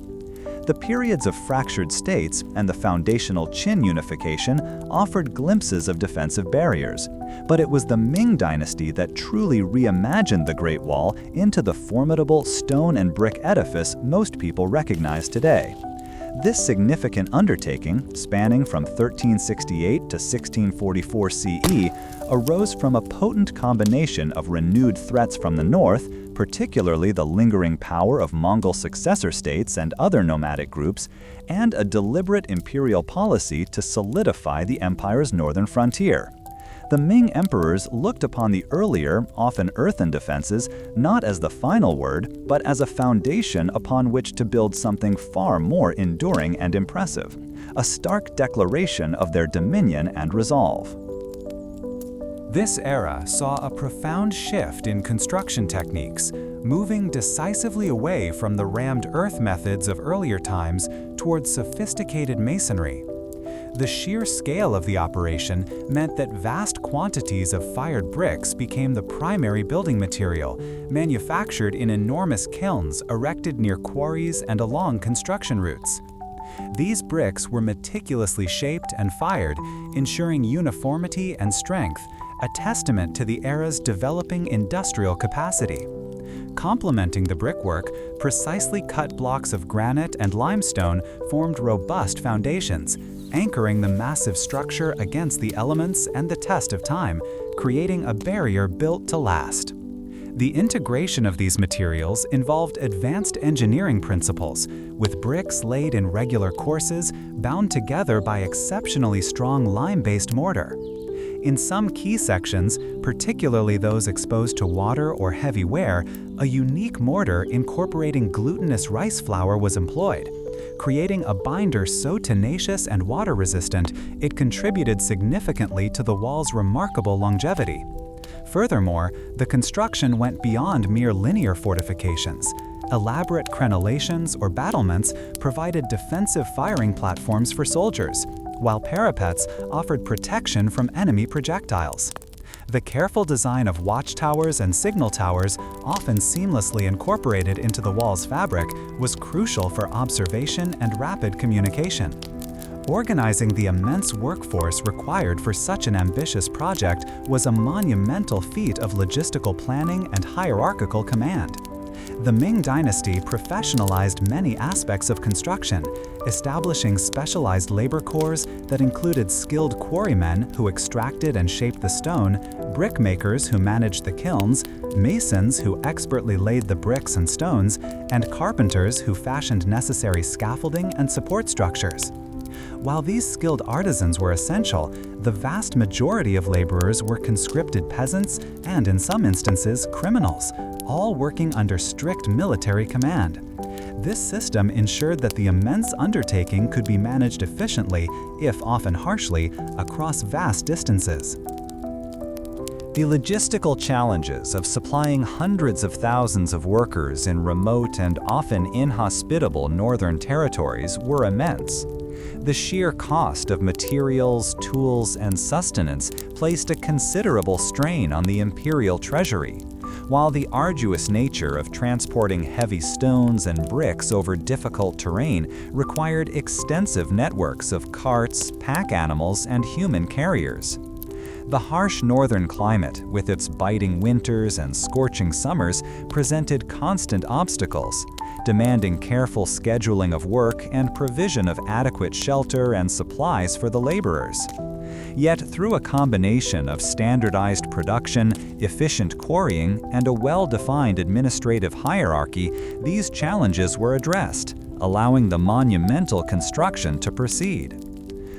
The periods of fractured states and the foundational Qin unification offered glimpses of defensive barriers, but it was the Ming dynasty that truly reimagined the Great Wall into the formidable stone and brick edifice most people recognize today. This significant undertaking, spanning from 1368 to 1644 CE, arose from a potent combination of renewed threats from the north, particularly the lingering power of Mongol successor states and other nomadic groups, and a deliberate imperial policy to solidify the empire's northern frontier. The Ming emperors looked upon the earlier, often earthen defenses not as the final word, but as a foundation upon which to build something far more enduring and impressive, a stark declaration of their dominion and resolve. This era saw a profound shift in construction techniques, moving decisively away from the rammed earth methods of earlier times towards sophisticated masonry. The sheer scale of the operation meant that vast quantities of fired bricks became the primary building material, manufactured in enormous kilns erected near quarries and along construction routes. These bricks were meticulously shaped and fired, ensuring uniformity and strength, a testament to the era's developing industrial capacity. Complementing the brickwork, precisely cut blocks of granite and limestone formed robust foundations, anchoring the massive structure against the elements and the test of time, creating a barrier built to last. The integration of these materials involved advanced engineering principles, with bricks laid in regular courses bound together by exceptionally strong lime-based mortar. In some key sections, particularly those exposed to water or heavy wear, a unique mortar incorporating glutinous rice flour was employed. Creating a binder so tenacious and water-resistant, it contributed significantly to the wall's remarkable longevity. Furthermore, the construction went beyond mere linear fortifications. Elaborate crenellations or battlements provided defensive firing platforms for soldiers, while parapets offered protection from enemy projectiles. The careful design of watchtowers and signal towers, often seamlessly incorporated into the wall's fabric, was crucial for observation and rapid communication. Organizing the immense workforce required for such an ambitious project was a monumental feat of logistical planning and hierarchical command. The Ming Dynasty professionalized many aspects of construction, establishing specialized labor corps that included skilled quarrymen who extracted and shaped the stone, brickmakers who managed the kilns, masons who expertly laid the bricks and stones, and carpenters who fashioned necessary scaffolding and support structures. While these skilled artisans were essential, the vast majority of laborers were conscripted peasants and, in some instances, criminals, all working under strict military command. This system ensured that the immense undertaking could be managed efficiently, if often harshly, across vast distances. The logistical challenges of supplying hundreds of thousands of workers in remote and often inhospitable northern territories were immense. The sheer cost of materials, tools, and sustenance placed a considerable strain on the imperial treasury, while the arduous nature of transporting heavy stones and bricks over difficult terrain required extensive networks of carts, pack animals, and human carriers. The harsh northern climate, with its biting winters and scorching summers, presented constant obstacles, demanding careful scheduling of work and provision of adequate shelter and supplies for the laborers. Yet through a combination of standardized production, efficient quarrying, and a well-defined administrative hierarchy, these challenges were addressed, allowing the monumental construction to proceed.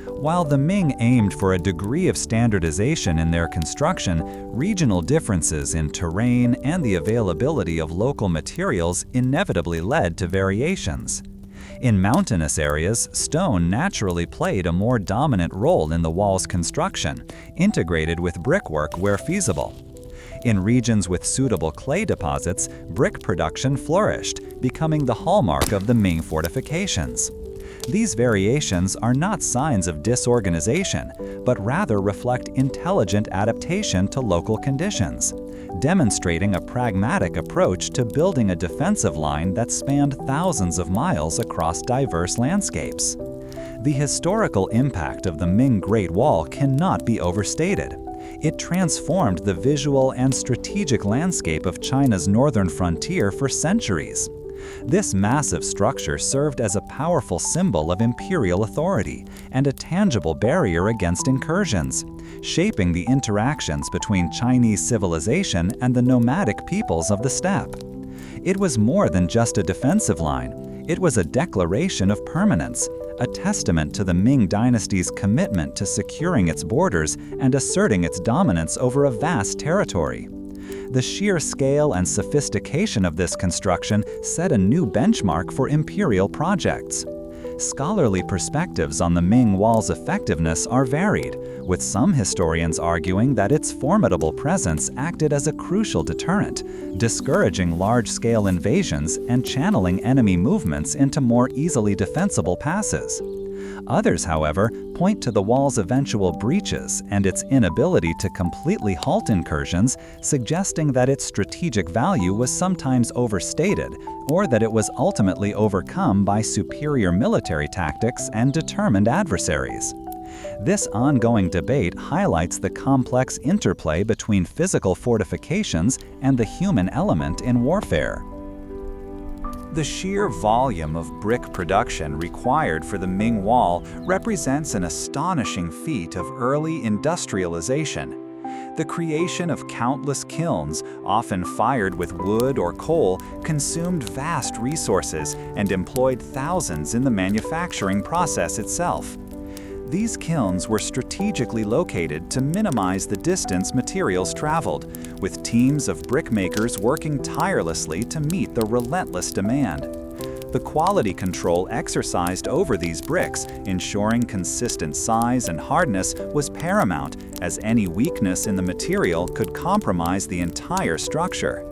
While the Ming aimed for a degree of standardization in their construction, regional differences in terrain and the availability of local materials inevitably led to variations. In mountainous areas, stone naturally played a more dominant role in the wall's construction, integrated with brickwork where feasible. In regions with suitable clay deposits, brick production flourished, becoming the hallmark of the Ming fortifications. These variations are not signs of disorganization, but rather reflect intelligent adaptation to local conditions, demonstrating a pragmatic approach to building a defensive line that spanned thousands of miles across diverse landscapes. The historical impact of the Ming Great Wall cannot be overstated. It transformed the visual and strategic landscape of China's northern frontier for centuries. This massive structure served as a powerful symbol of imperial authority and a tangible barrier against incursions, shaping the interactions between Chinese civilization and the nomadic peoples of the steppe. It was more than just a defensive line. It was a declaration of permanence, a testament to the Ming dynasty's commitment to securing its borders and asserting its dominance over a vast territory. The sheer scale and sophistication of this construction set a new benchmark for imperial projects. Scholarly perspectives on the Ming Wall's effectiveness are varied, with some historians arguing that its formidable presence acted as a crucial deterrent, discouraging large-scale invasions and channeling enemy movements into more easily defensible passes. Others, however, point to the wall's eventual breaches and its inability to completely halt incursions, suggesting that its strategic value was sometimes overstated, or that it was ultimately overcome by superior military tactics and determined adversaries. This ongoing debate highlights the complex interplay between physical fortifications and the human element in warfare. The sheer volume of brick production required for the Ming Wall represents an astonishing feat of early industrialization. The creation of countless kilns, often fired with wood or coal, consumed vast resources and employed thousands in the manufacturing process itself. These kilns were strategically located to minimize the distance materials traveled, with teams of brickmakers working tirelessly to meet the relentless demand. The quality control exercised over these bricks, ensuring consistent size and hardness, was paramount, as any weakness in the material could compromise the entire structure.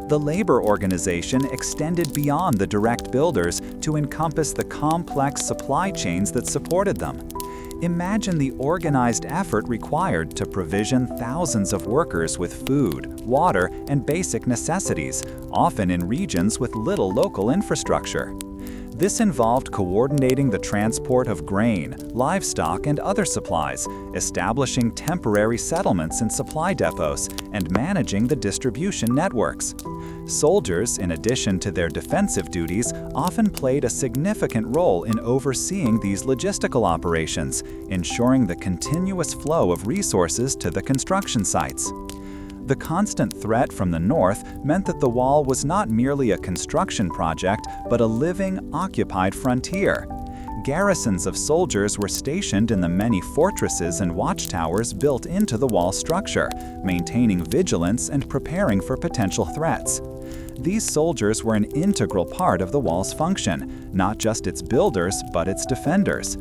The labor organization extended beyond the direct builders to encompass the complex supply chains that supported them. Imagine the organized effort required to provision thousands of workers with food, water, and basic necessities, often in regions with little local infrastructure. This involved coordinating the transport of grain, livestock, and other supplies, establishing temporary settlements and supply depots, and managing the distribution networks. Soldiers, in addition to their defensive duties, often played a significant role in overseeing these logistical operations, ensuring the continuous flow of resources to the construction sites. The constant threat from the north meant that the wall was not merely a construction project, but a living, occupied frontier. Garrisons of soldiers were stationed in the many fortresses and watchtowers built into the wall structure, maintaining vigilance and preparing for potential threats. These soldiers were an integral part of the wall's function, not just its builders, but its defenders.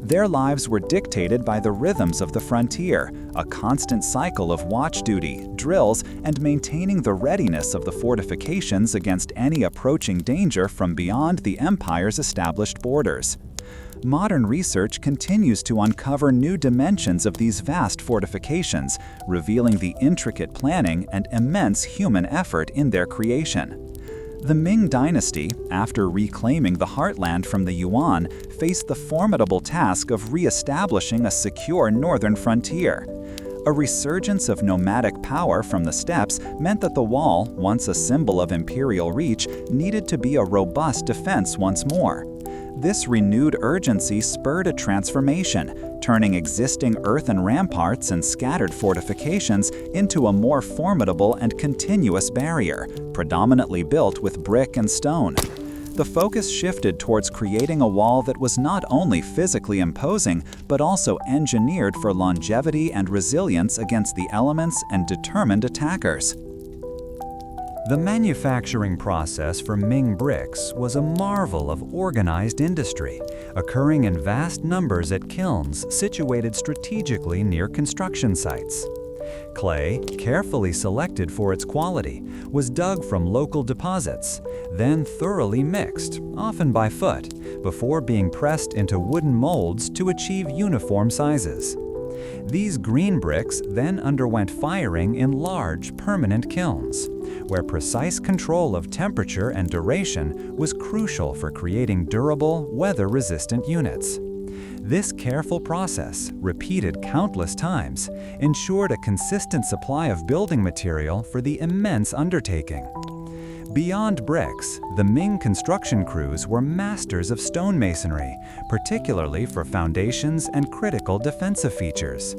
Their lives were dictated by the rhythms of the frontier, a constant cycle of watch duty, drills, and maintaining the readiness of the fortifications against any approaching danger from beyond the empire's established borders. Modern research continues to uncover new dimensions of these vast fortifications, revealing the intricate planning and immense human effort in their creation. The Ming Dynasty, after reclaiming the heartland from the Yuan, faced the formidable task of re-establishing a secure northern frontier. A resurgence of nomadic power from the steppes meant that the wall, once a symbol of imperial reach, needed to be a robust defense once more. This renewed urgency spurred a transformation, turning existing earthen ramparts and scattered fortifications into a more formidable and continuous barrier, predominantly built with brick and stone. The focus shifted towards creating a wall that was not only physically imposing, but also engineered for longevity and resilience against the elements and determined attackers. The manufacturing process for Ming bricks was a marvel of organized industry, occurring in vast numbers at kilns situated strategically near construction sites. Clay, carefully selected for its quality, was dug from local deposits, then thoroughly mixed, often by foot, before being pressed into wooden molds to achieve uniform sizes. These green bricks then underwent firing in large, permanent kilns, where precise control of temperature and duration was crucial for creating durable, weather-resistant units. This careful process, repeated countless times, ensured a consistent supply of building material for the immense undertaking. Beyond bricks, the Ming construction crews were masters of stonemasonry, particularly for foundations and critical defensive features.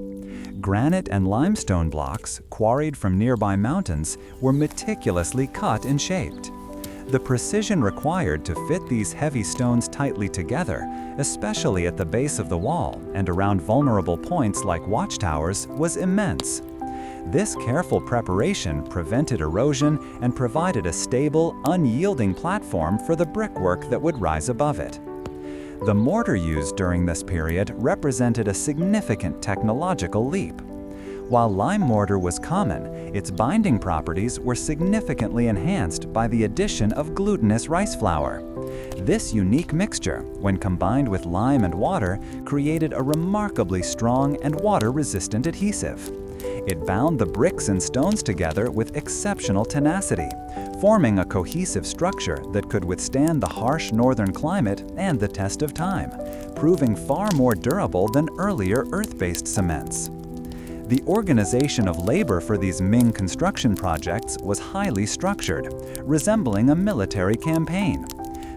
Granite and limestone blocks, quarried from nearby mountains, were meticulously cut and shaped. The precision required to fit these heavy stones tightly together, especially at the base of the wall and around vulnerable points like watchtowers, was immense. This careful preparation prevented erosion and provided a stable, unyielding platform for the brickwork that would rise above it. The mortar used during this period represented a significant technological leap. While lime mortar was common, its binding properties were significantly enhanced by the addition of glutinous rice flour. This unique mixture, when combined with lime and water, created a remarkably strong and water-resistant adhesive. It bound the bricks and stones together with exceptional tenacity, forming a cohesive structure that could withstand the harsh northern climate and the test of time, proving far more durable than earlier earth-based cements. The organization of labor for these Ming construction projects was highly structured, resembling a military campaign.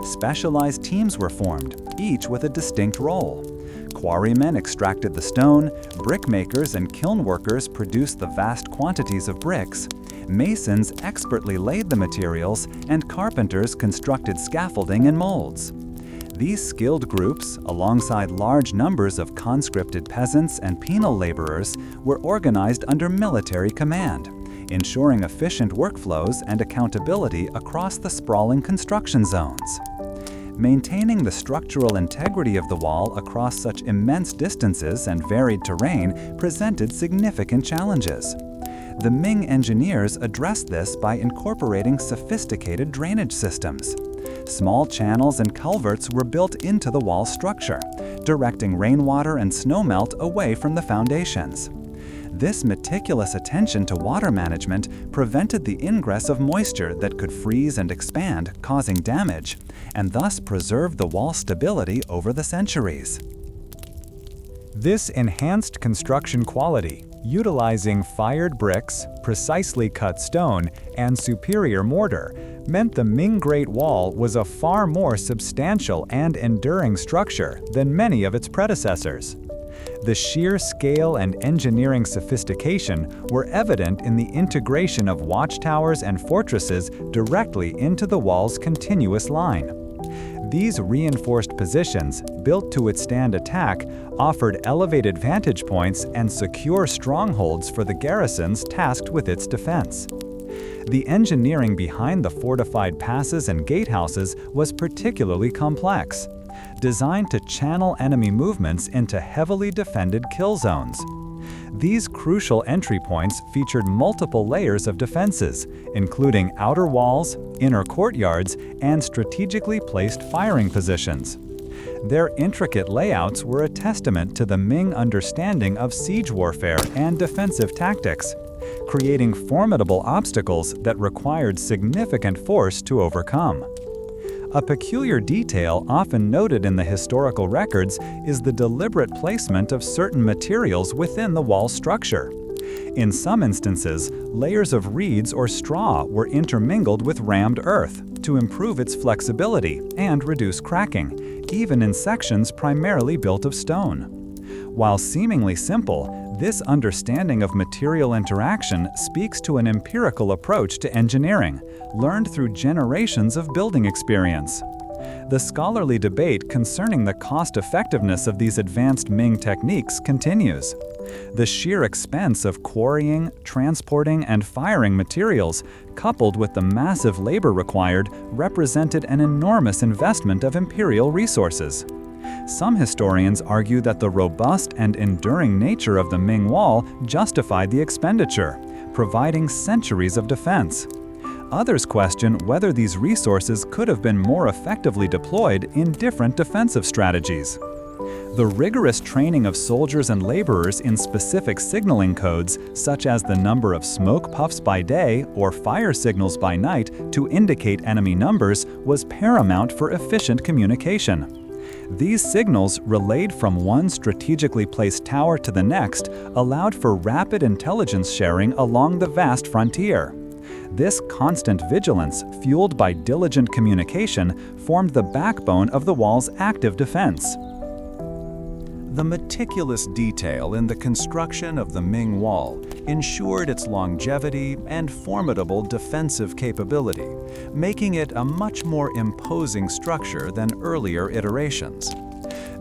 Specialized teams were formed, each with a distinct role. Quarrymen extracted the stone, brickmakers and kiln workers produced the vast quantities of bricks, masons expertly laid the materials, and carpenters constructed scaffolding and molds. These skilled groups, alongside large numbers of conscripted peasants and penal laborers, were organized under military command, ensuring efficient workflows and accountability across the sprawling construction zones. Maintaining the structural integrity of the wall across such immense distances and varied terrain presented significant challenges. The Ming engineers addressed this by incorporating sophisticated drainage systems. Small channels and culverts were built into the wall structure, directing rainwater and snowmelt away from the foundations. This meticulous attention to water management prevented the ingress of moisture that could freeze and expand, causing damage, and thus preserved the wall stability over the centuries. This enhanced construction quality, utilizing fired bricks, precisely cut stone, and superior mortar, meant the Ming Great Wall was a far more substantial and enduring structure than many of its predecessors. The sheer scale and engineering sophistication were evident in the integration of watchtowers and fortresses directly into the wall's continuous line. These reinforced positions, built to withstand attack, offered elevated vantage points and secure strongholds for the garrisons tasked with its defense. The engineering behind the fortified passes and gatehouses was particularly complex, designed to channel enemy movements into heavily defended kill zones. These crucial entry points featured multiple layers of defenses, including outer walls, inner courtyards, and strategically placed firing positions. Their intricate layouts were a testament to the Ming understanding of siege warfare and defensive tactics, creating formidable obstacles that required significant force to overcome. A peculiar detail often noted in the historical records is the deliberate placement of certain materials within the wall structure. In some instances, layers of reeds or straw were intermingled with rammed earth to improve its flexibility and reduce cracking, even in sections primarily built of stone. While seemingly simple, this understanding of material interaction speaks to an empirical approach to engineering, learned through generations of building experience. The scholarly debate concerning the cost-effectiveness of these advanced Ming techniques continues. The sheer expense of quarrying, transporting, and firing materials, coupled with the massive labor required, represented an enormous investment of imperial resources. Some historians argue that the robust and enduring nature of the Ming Wall justified the expenditure, providing centuries of defense. Others question whether these resources could have been more effectively deployed in different defensive strategies. The rigorous training of soldiers and laborers in specific signaling codes, such as the number of smoke puffs by day or fire signals by night to indicate enemy numbers, was paramount for efficient communication. These signals, relayed from one strategically placed tower to the next, allowed for rapid intelligence sharing along the vast frontier. This constant vigilance, fueled by diligent communication, formed the backbone of the wall's active defense. The meticulous detail in the construction of the Ming Wall ensured its longevity and formidable defensive capability, making it a much more imposing structure than earlier iterations.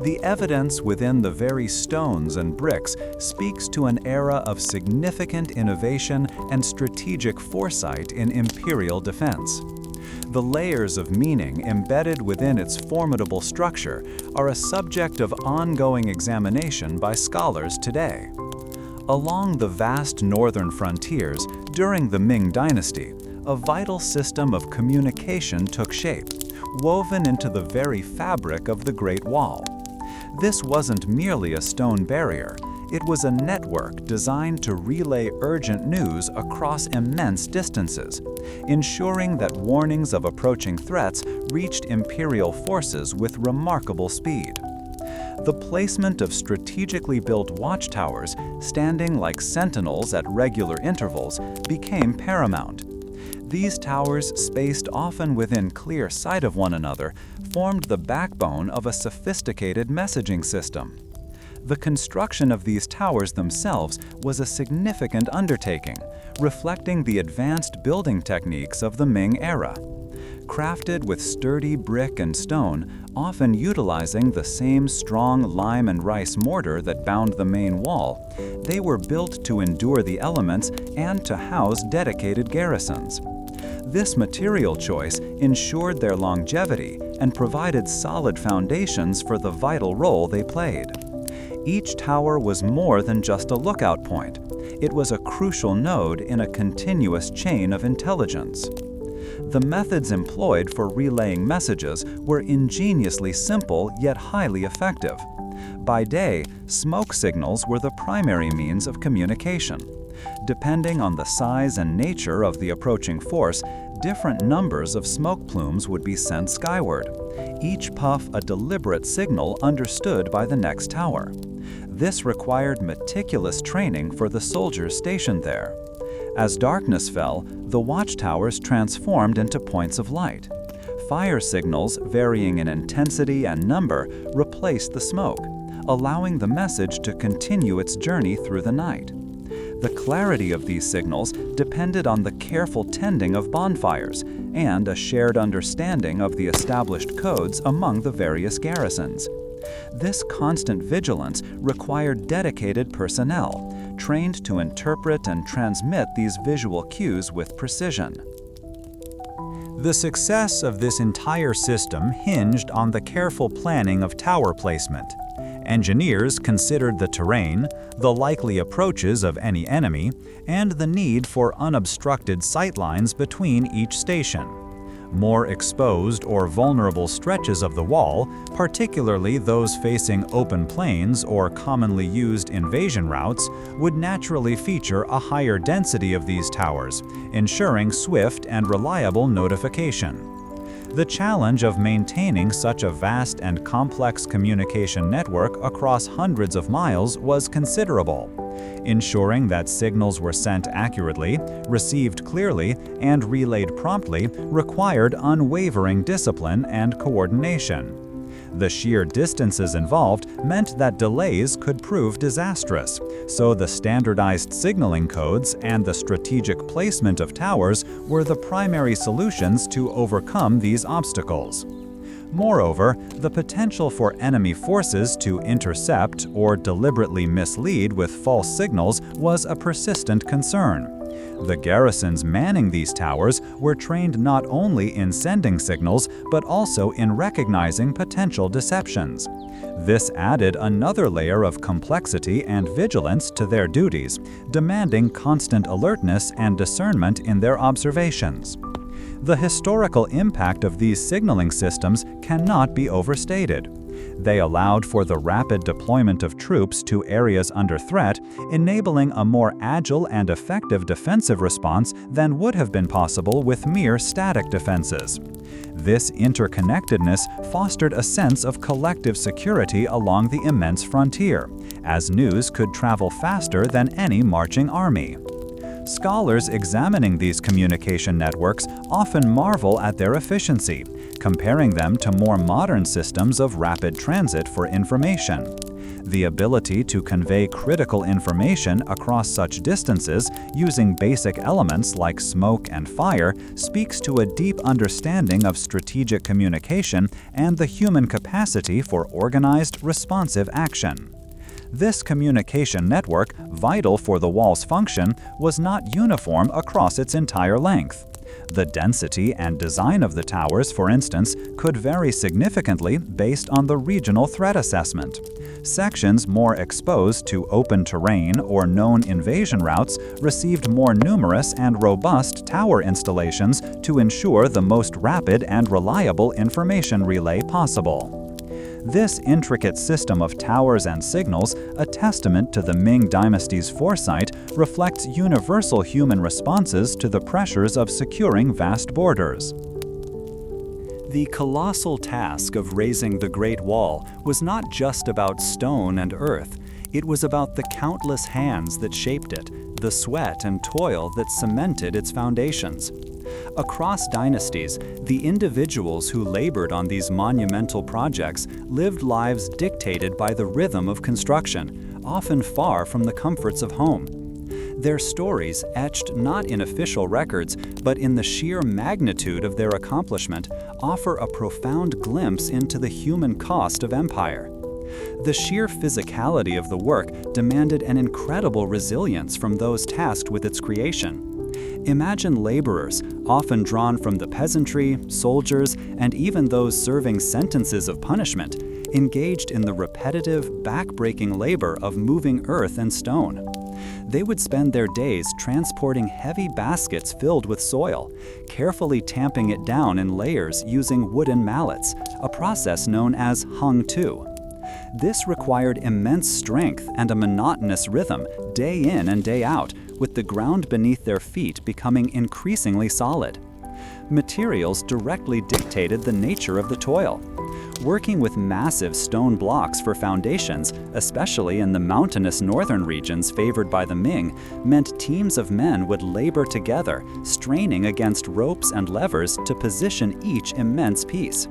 The evidence within the very stones and bricks speaks to an era of significant innovation and strategic foresight in imperial defense. The layers of meaning embedded within its formidable structure are a subject of ongoing examination by scholars today. Along the vast northern frontiers during the Ming Dynasty, a vital system of communication took shape, woven into the very fabric of the Great Wall. This wasn't merely a stone barrier. It was a network designed to relay urgent news across immense distances, ensuring that warnings of approaching threats reached imperial forces with remarkable speed. The placement of strategically built watchtowers, standing like sentinels at regular intervals, became paramount. These towers, spaced often within clear sight of one another, formed the backbone of a sophisticated messaging system. The construction of these towers themselves was a significant undertaking, reflecting the advanced building techniques of the Ming era. Crafted with sturdy brick and stone, often utilizing the same strong lime and rice mortar that bound the main wall, they were built to endure the elements and to house dedicated garrisons. This material choice ensured their longevity and provided solid foundations for the vital role they played. Each tower was more than just a lookout point. It was a crucial node in a continuous chain of intelligence. The methods employed for relaying messages were ingeniously simple yet highly effective. By day, smoke signals were the primary means of communication. Depending on the size and nature of the approaching force, different numbers of smoke plumes would be sent skyward, each puff a deliberate signal understood by the next tower. This required meticulous training for the soldiers stationed there. As darkness fell, the watchtowers transformed into points of light. Fire signals, varying in intensity and number, replaced the smoke, allowing the message to continue its journey through the night. The clarity of these signals depended on the careful tending of bonfires and a shared understanding of the established codes among the various garrisons. This constant vigilance required dedicated personnel, trained to interpret and transmit these visual cues with precision. The success of this entire system hinged on the careful planning of tower placement. Engineers considered the terrain, the likely approaches of any enemy, and the need for unobstructed sightlines between each station. More exposed or vulnerable stretches of the wall, particularly those facing open plains or commonly used invasion routes, would naturally feature a higher density of these towers, ensuring swift and reliable notification. The challenge of maintaining such a vast and complex communication network across hundreds of miles was considerable. Ensuring that signals were sent accurately, received clearly, and relayed promptly required unwavering discipline and coordination. The sheer distances involved meant that delays could prove disastrous, so the standardized signaling codes and the strategic placement of towers were the primary solutions to overcome these obstacles. Moreover, the potential for enemy forces to intercept or deliberately mislead with false signals was a persistent concern. The garrisons manning these towers were trained not only in sending signals, but also in recognizing potential deceptions. This added another layer of complexity and vigilance to their duties, demanding constant alertness and discernment in their observations. The historical impact of these signaling systems cannot be overstated. They allowed for the rapid deployment of troops to areas under threat, enabling a more agile and effective defensive response than would have been possible with mere static defenses. This interconnectedness fostered a sense of collective security along the immense frontier, as news could travel faster than any marching army. Scholars examining these communication networks often marvel at their efficiency, comparing them to more modern systems of rapid transit for information. The ability to convey critical information across such distances using basic elements like smoke and fire speaks to a deep understanding of strategic communication and the human capacity for organized, responsive action. This communication network, vital for the wall's function, was not uniform across its entire length. The density and design of the towers, for instance, could vary significantly based on the regional threat assessment. Sections more exposed to open terrain or known invasion routes received more numerous and robust tower installations to ensure the most rapid and reliable information relay possible. This intricate system of towers and signals, a testament to the Ming Dynasty's foresight, reflects universal human responses to the pressures of securing vast borders. The colossal task of raising the Great Wall was not just about stone and earth. It was about the countless hands that shaped it, the sweat and toil that cemented its foundations. Across dynasties, the individuals who labored on these monumental projects lived lives dictated by the rhythm of construction, often far from the comforts of home. Their stories, etched not in official records, but in the sheer magnitude of their accomplishment, offer a profound glimpse into the human cost of empire. The sheer physicality of the work demanded an incredible resilience from those tasked with its creation. Imagine laborers, often drawn from the peasantry, soldiers, and even those serving sentences of punishment, engaged in the repetitive, back-breaking labor of moving earth and stone. They would spend their days transporting heavy baskets filled with soil, carefully tamping it down in layers using wooden mallets, a process known as hung-tu. This required immense strength and a monotonous rhythm, day in and day out, with the ground beneath their feet becoming increasingly solid. Materials directly dictated the nature of the toil. Working with massive stone blocks for foundations, especially in the mountainous northern regions favored by the Ming, meant teams of men would labor together, straining against ropes and levers to position each immense piece.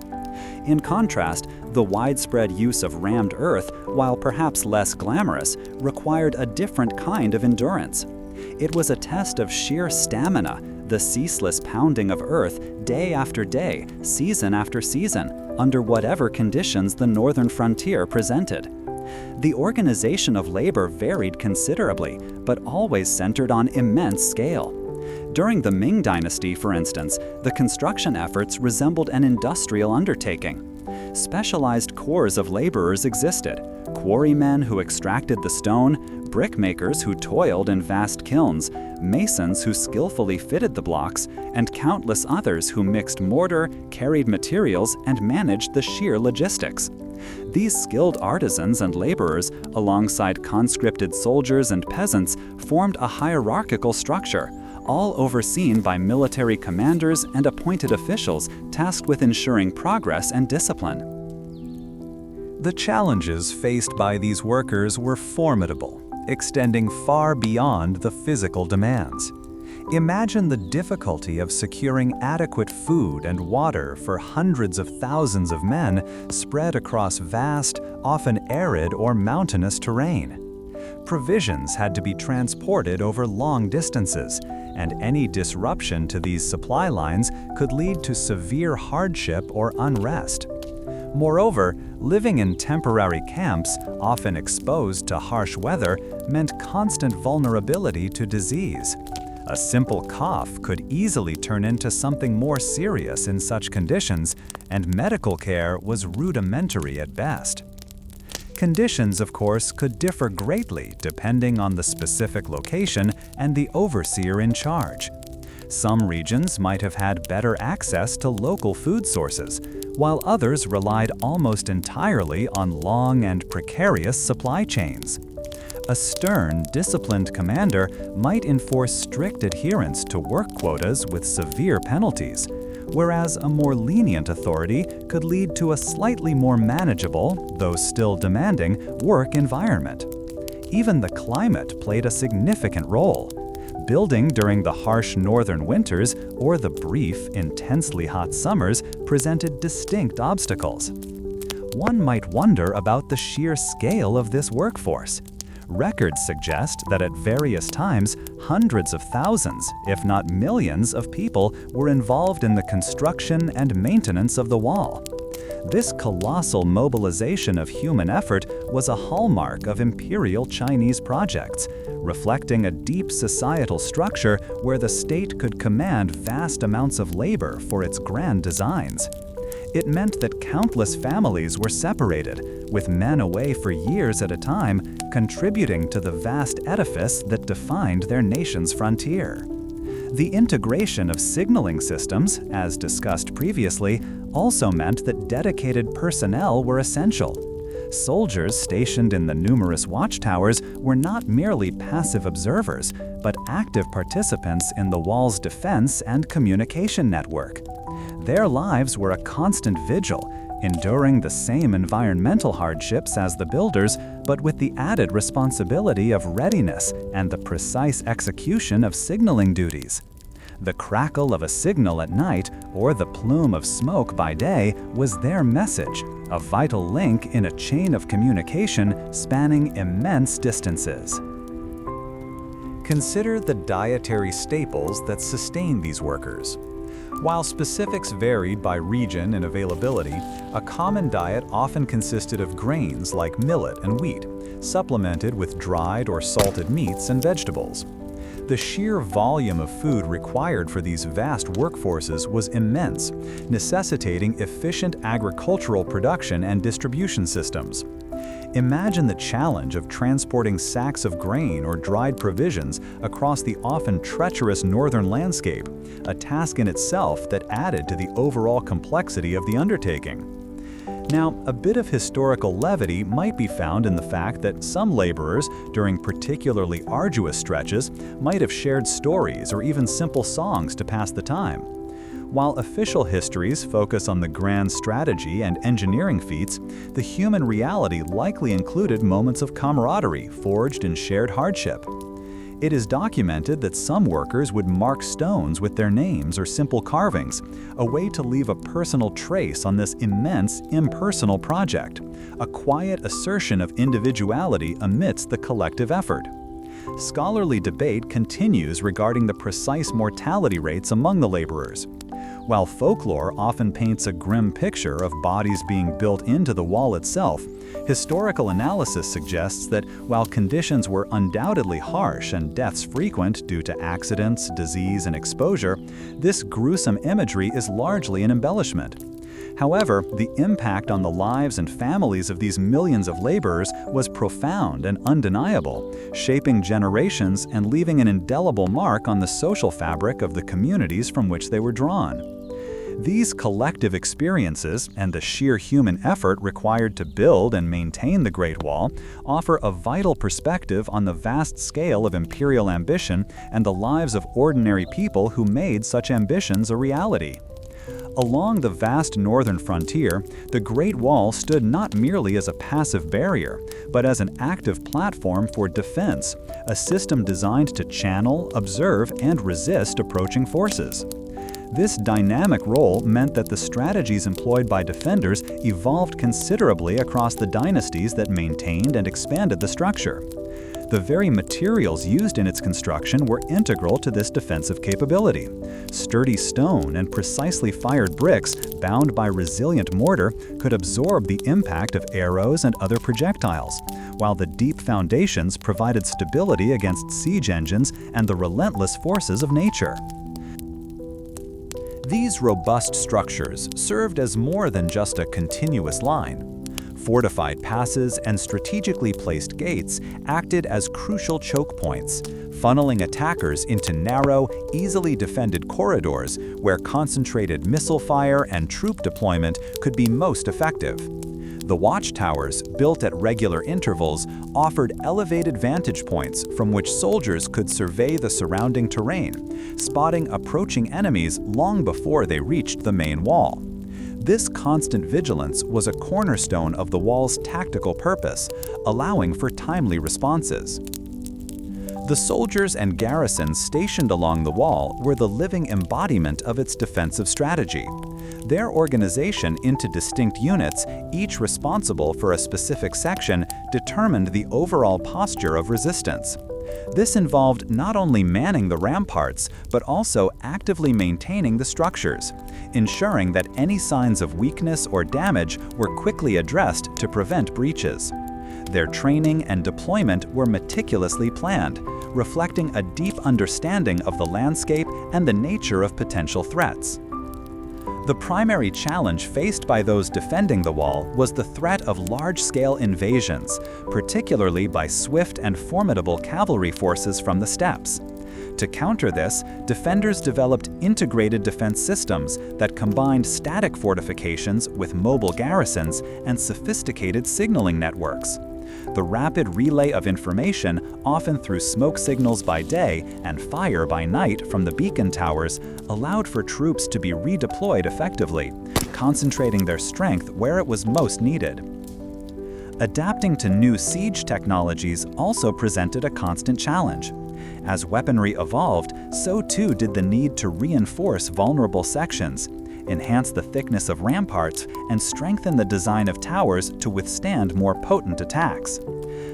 In contrast, the widespread use of rammed earth, while perhaps less glamorous, required a different kind of endurance. It was a test of sheer stamina, the ceaseless pounding of earth day after day, season after season, under whatever conditions the northern frontier presented. The organization of labor varied considerably, but always centered on immense scale. During the Ming Dynasty, for instance, the construction efforts resembled an industrial undertaking. Specialized corps of laborers existed: quarrymen who extracted the stone, brickmakers who toiled in vast kilns, masons who skillfully fitted the blocks, and countless others who mixed mortar, carried materials, and managed the sheer logistics. These skilled artisans and laborers, alongside conscripted soldiers and peasants, formed a hierarchical structure, all overseen by military commanders and appointed officials tasked with ensuring progress and discipline. The challenges faced by these workers were formidable, extending far beyond the physical demands. Imagine the difficulty of securing adequate food and water for hundreds of thousands of men spread across vast, often arid or mountainous terrain. Provisions had to be transported over long distances, and any disruption to these supply lines could lead to severe hardship or unrest. Moreover, living in temporary camps, often exposed to harsh weather, meant constant vulnerability to disease. A simple cough could easily turn into something more serious in such conditions, and medical care was rudimentary at best. Conditions, of course, could differ greatly depending on the specific location and the overseer in charge. Some regions might have had better access to local food sources, while others relied almost entirely on long and precarious supply chains. A stern, disciplined commander might enforce strict adherence to work quotas with severe penalties, whereas a more lenient authority could lead to a slightly more manageable, though still demanding, work environment. Even the climate played a significant role. Building during the harsh northern winters or the brief, intensely hot summers presented distinct obstacles. One might wonder about the sheer scale of this workforce. Records suggest that at various times, hundreds of thousands, if not millions, of people were involved in the construction and maintenance of the wall. This colossal mobilization of human effort was a hallmark of imperial Chinese projects, reflecting a deep societal structure where the state could command vast amounts of labor for its grand designs. It meant that countless families were separated, with men away for years at a time, contributing to the vast edifice that defined their nation's frontier. The integration of signaling systems, as discussed previously, also meant that dedicated personnel were essential. Soldiers stationed in the numerous watchtowers were not merely passive observers, but active participants in the wall's defense and communication network. Their lives were a constant vigil, enduring the same environmental hardships as the builders, but with the added responsibility of readiness and the precise execution of signaling duties. The crackle of a signal at night or the plume of smoke by day was their message, a vital link in a chain of communication spanning immense distances. Consider the dietary staples that sustain these workers. While specifics varied by region and availability, a common diet often consisted of grains like millet and wheat, supplemented with dried or salted meats and vegetables. The sheer volume of food required for these vast workforces was immense, necessitating efficient agricultural production and distribution systems. Imagine the challenge of transporting sacks of grain or dried provisions across the often treacherous northern landscape, a task in itself that added to the overall complexity of the undertaking. Now, a bit of historical levity might be found in the fact that some laborers, during particularly arduous stretches, might have shared stories or even simple songs to pass the time. While official histories focus on the grand strategy and engineering feats, the human reality likely included moments of camaraderie forged in shared hardship. It is documented that some workers would mark stones with their names or simple carvings, a way to leave a personal trace on this immense, impersonal project, a quiet assertion of individuality amidst the collective effort. Scholarly debate continues regarding the precise mortality rates among the laborers. While folklore often paints a grim picture of bodies being built into the wall itself, historical analysis suggests that while conditions were undoubtedly harsh and deaths frequent due to accidents, disease, and exposure, this gruesome imagery is largely an embellishment. However, the impact on the lives and families of these millions of laborers was profound and undeniable, shaping generations and leaving an indelible mark on the social fabric of the communities from which they were drawn. These collective experiences and the sheer human effort required to build and maintain the Great Wall offer a vital perspective on the vast scale of imperial ambition and the lives of ordinary people who made such ambitions a reality. Along the vast northern frontier, the Great Wall stood not merely as a passive barrier, but as an active platform for defense, a system designed to channel, observe, and resist approaching forces. This dynamic role meant that the strategies employed by defenders evolved considerably across the dynasties that maintained and expanded the structure. The very materials used in its construction were integral to this defensive capability. Sturdy stone and precisely fired bricks, bound by resilient mortar, could absorb the impact of arrows and other projectiles, while the deep foundations provided stability against siege engines and the relentless forces of nature. These robust structures served as more than just a continuous line. Fortified passes and strategically placed gates acted as crucial choke points, funneling attackers into narrow, easily defended corridors where concentrated missile fire and troop deployment could be most effective. The watchtowers, built at regular intervals, offered elevated vantage points from which soldiers could survey the surrounding terrain, spotting approaching enemies long before they reached the main wall. This constant vigilance was a cornerstone of the wall's tactical purpose, allowing for timely responses. The soldiers and garrisons stationed along the wall were the living embodiment of its defensive strategy. Their organization into distinct units, each responsible for a specific section, determined the overall posture of resistance. This involved not only manning the ramparts, but also actively maintaining the structures, ensuring that any signs of weakness or damage were quickly addressed to prevent breaches. Their training and deployment were meticulously planned, reflecting a deep understanding of the landscape and the nature of potential threats. The primary challenge faced by those defending the wall was the threat of large-scale invasions, particularly by swift and formidable cavalry forces from the steppes. To counter this, defenders developed integrated defense systems that combined static fortifications with mobile garrisons and sophisticated signaling networks. The rapid relay of information, often through smoke signals by day and fire by night from the beacon towers, allowed for troops to be redeployed effectively, concentrating their strength where it was most needed. Adapting to new siege technologies also presented a constant challenge. As weaponry evolved, so too did the need to reinforce vulnerable sections. enhance the thickness of ramparts, and strengthen the design of towers to withstand more potent attacks.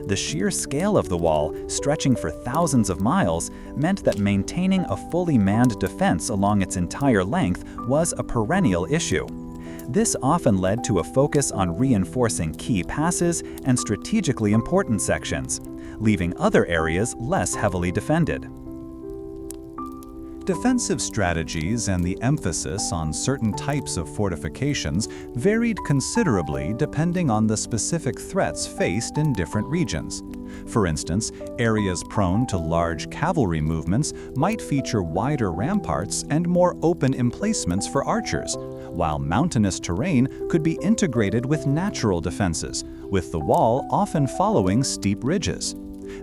The sheer scale of the wall, stretching for thousands of miles, meant that maintaining a fully manned defense along its entire length was a perennial issue. This often led to a focus on reinforcing key passes and strategically important sections, leaving other areas less heavily defended. Defensive strategies and the emphasis on certain types of fortifications varied considerably depending on the specific threats faced in different regions. For instance, areas prone to large cavalry movements might feature wider ramparts and more open emplacements for archers, while mountainous terrain could be integrated with natural defenses, with the wall often following steep ridges.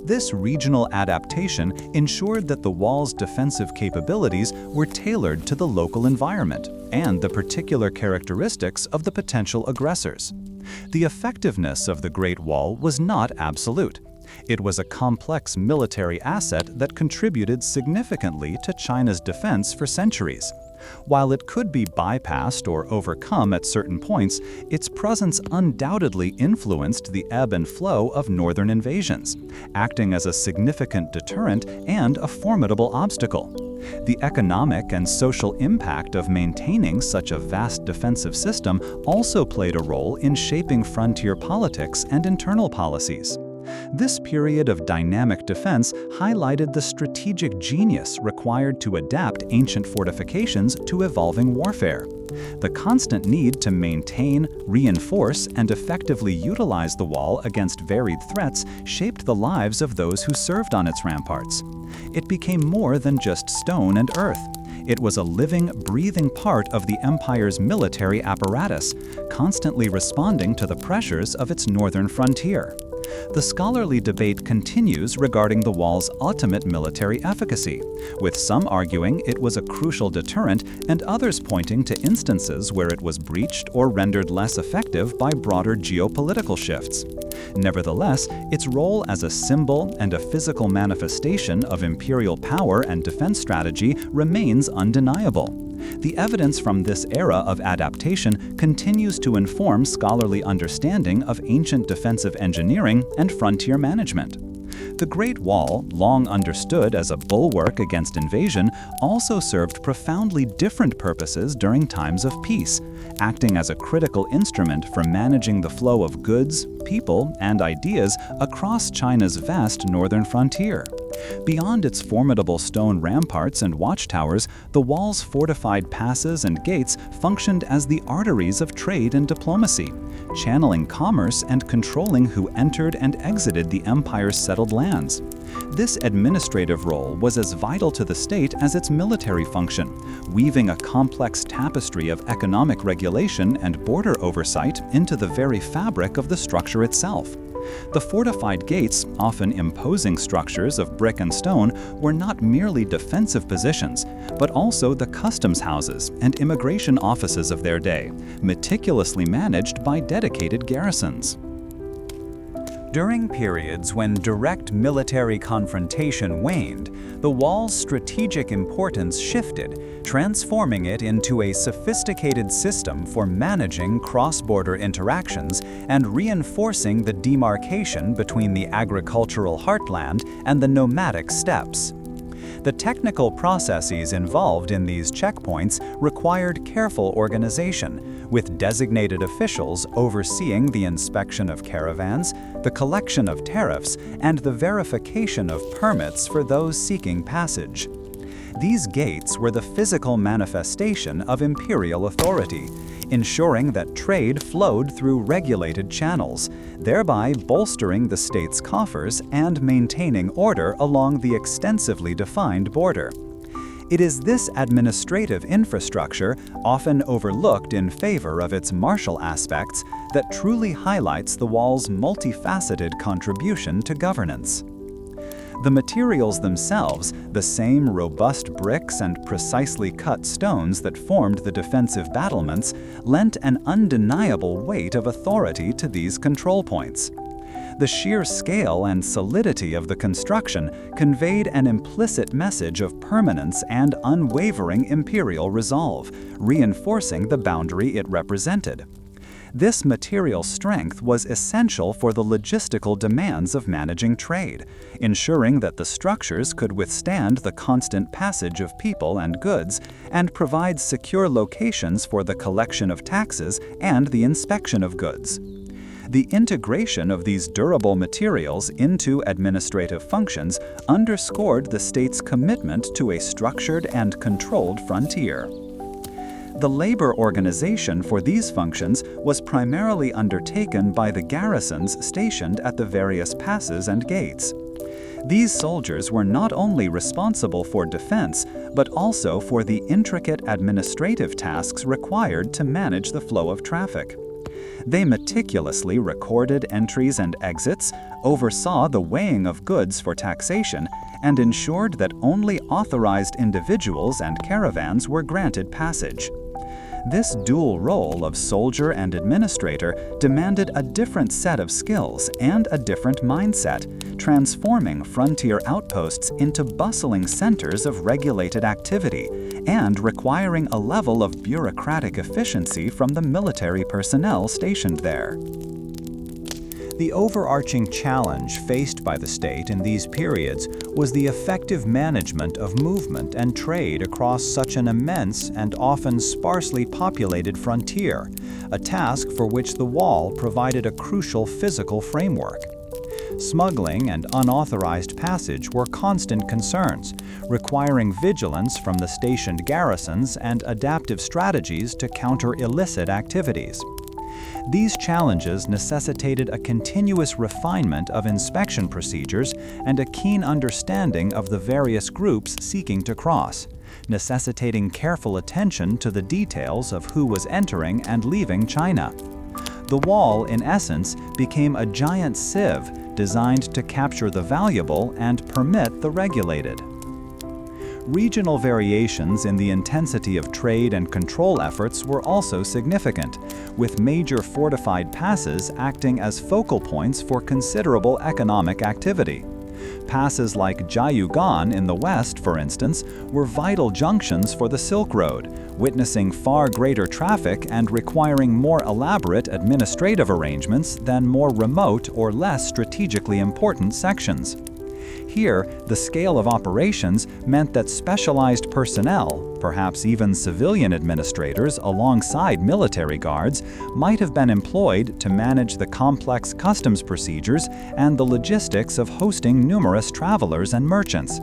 This regional adaptation ensured that the wall's defensive capabilities were tailored to the local environment and the particular characteristics of the potential aggressors. The effectiveness of the Great Wall was not absolute. It was a complex military asset that contributed significantly to China's defense for centuries. While it could be bypassed or overcome at certain points, its presence undoubtedly influenced the ebb and flow of northern invasions, acting as a significant deterrent and a formidable obstacle. The economic and social impact of maintaining such a vast defensive system also played a role in shaping frontier politics and internal policies. This period of dynamic defense highlighted the strategic genius required to adapt ancient fortifications to evolving warfare. The constant need to maintain, reinforce, and effectively utilize the wall against varied threats shaped the lives of those who served on its ramparts. It became more than just stone and earth. It was a living, breathing part of the empire's military apparatus, constantly responding to the pressures of its northern frontier. The scholarly debate continues regarding the wall's ultimate military efficacy, with some arguing it was a crucial deterrent and others pointing to instances where it was breached or rendered less effective by broader geopolitical shifts. Nevertheless, its role as a symbol and a physical manifestation of imperial power and defense strategy remains undeniable. The evidence from this era of adaptation continues to inform scholarly understanding of ancient defensive engineering and frontier management. The Great Wall, long understood as a bulwark against invasion, also served profoundly different purposes during times of peace, acting as a critical instrument for managing the flow of goods, people, and ideas across China's vast northern frontier. Beyond its formidable stone ramparts and watchtowers, the wall's fortified passes and gates functioned as the arteries of trade and diplomacy, channeling commerce and controlling who entered and exited the empire's settled lands. This administrative role was as vital to the state as its military function, weaving a complex tapestry of economic regulation and border oversight into the very fabric of the structure itself. The fortified gates, often imposing structures of brick and stone, were not merely defensive positions, but also the customs houses and immigration offices of their day, meticulously managed by dedicated garrisons. During periods when direct military confrontation waned, the wall's strategic importance shifted, transforming it into a sophisticated system for managing cross-border interactions and reinforcing the demarcation between the agricultural heartland and the nomadic steppes. The technical processes involved in these checkpoints required careful organization, with designated officials overseeing the inspection of caravans, the collection of tariffs, and the verification of permits for those seeking passage. These gates were the physical manifestation of imperial authority, ensuring that trade flowed through regulated channels, thereby bolstering the state's coffers and maintaining order along the extensively defined border. It is this administrative infrastructure, often overlooked in favor of its martial aspects, that truly highlights the wall's multifaceted contribution to governance. The materials themselves, the same robust bricks and precisely cut stones that formed the defensive battlements, lent an undeniable weight of authority to these control points. The sheer scale and solidity of the construction conveyed an implicit message of permanence and unwavering imperial resolve, reinforcing the boundary it represented. This material strength was essential for the logistical demands of managing trade, ensuring that the structures could withstand the constant passage of people and goods and provide secure locations for the collection of taxes and the inspection of goods. The integration of these durable materials into administrative functions underscored the state's commitment to a structured and controlled frontier. The labor organization for these functions was primarily undertaken by the garrisons stationed at the various passes and gates. These soldiers were not only responsible for defense, but also for the intricate administrative tasks required to manage the flow of traffic. They meticulously recorded entries and exits, oversaw the weighing of goods for taxation, and ensured that only authorized individuals and caravans were granted passage. This dual role of soldier and administrator demanded a different set of skills and a different mindset, transforming frontier outposts into bustling centers of regulated activity and requiring a level of bureaucratic efficiency from the military personnel stationed there. The overarching challenge faced by the state in these periods was the effective management of movement and trade across such an immense and often sparsely populated frontier, a task for which the wall provided a crucial physical framework. Smuggling and unauthorized passage were constant concerns, requiring vigilance from the stationed garrisons and adaptive strategies to counter illicit activities. These challenges necessitated a continuous refinement of inspection procedures and a keen understanding of the various groups seeking to cross, necessitating careful attention to the details of who was entering and leaving China. The wall, in essence, became a giant sieve designed to capture the valuable and permit the regulated. Regional variations in the intensity of trade and control efforts were also significant, with major fortified passes acting as focal points for considerable economic activity. Passes like Jiayugan in the west, for instance, were vital junctions for the Silk Road, witnessing far greater traffic and requiring more elaborate administrative arrangements than more remote or less strategically important sections. Here, the scale of operations meant that specialized personnel, perhaps even civilian administrators alongside military guards, might have been employed to manage the complex customs procedures and the logistics of hosting numerous travelers and merchants.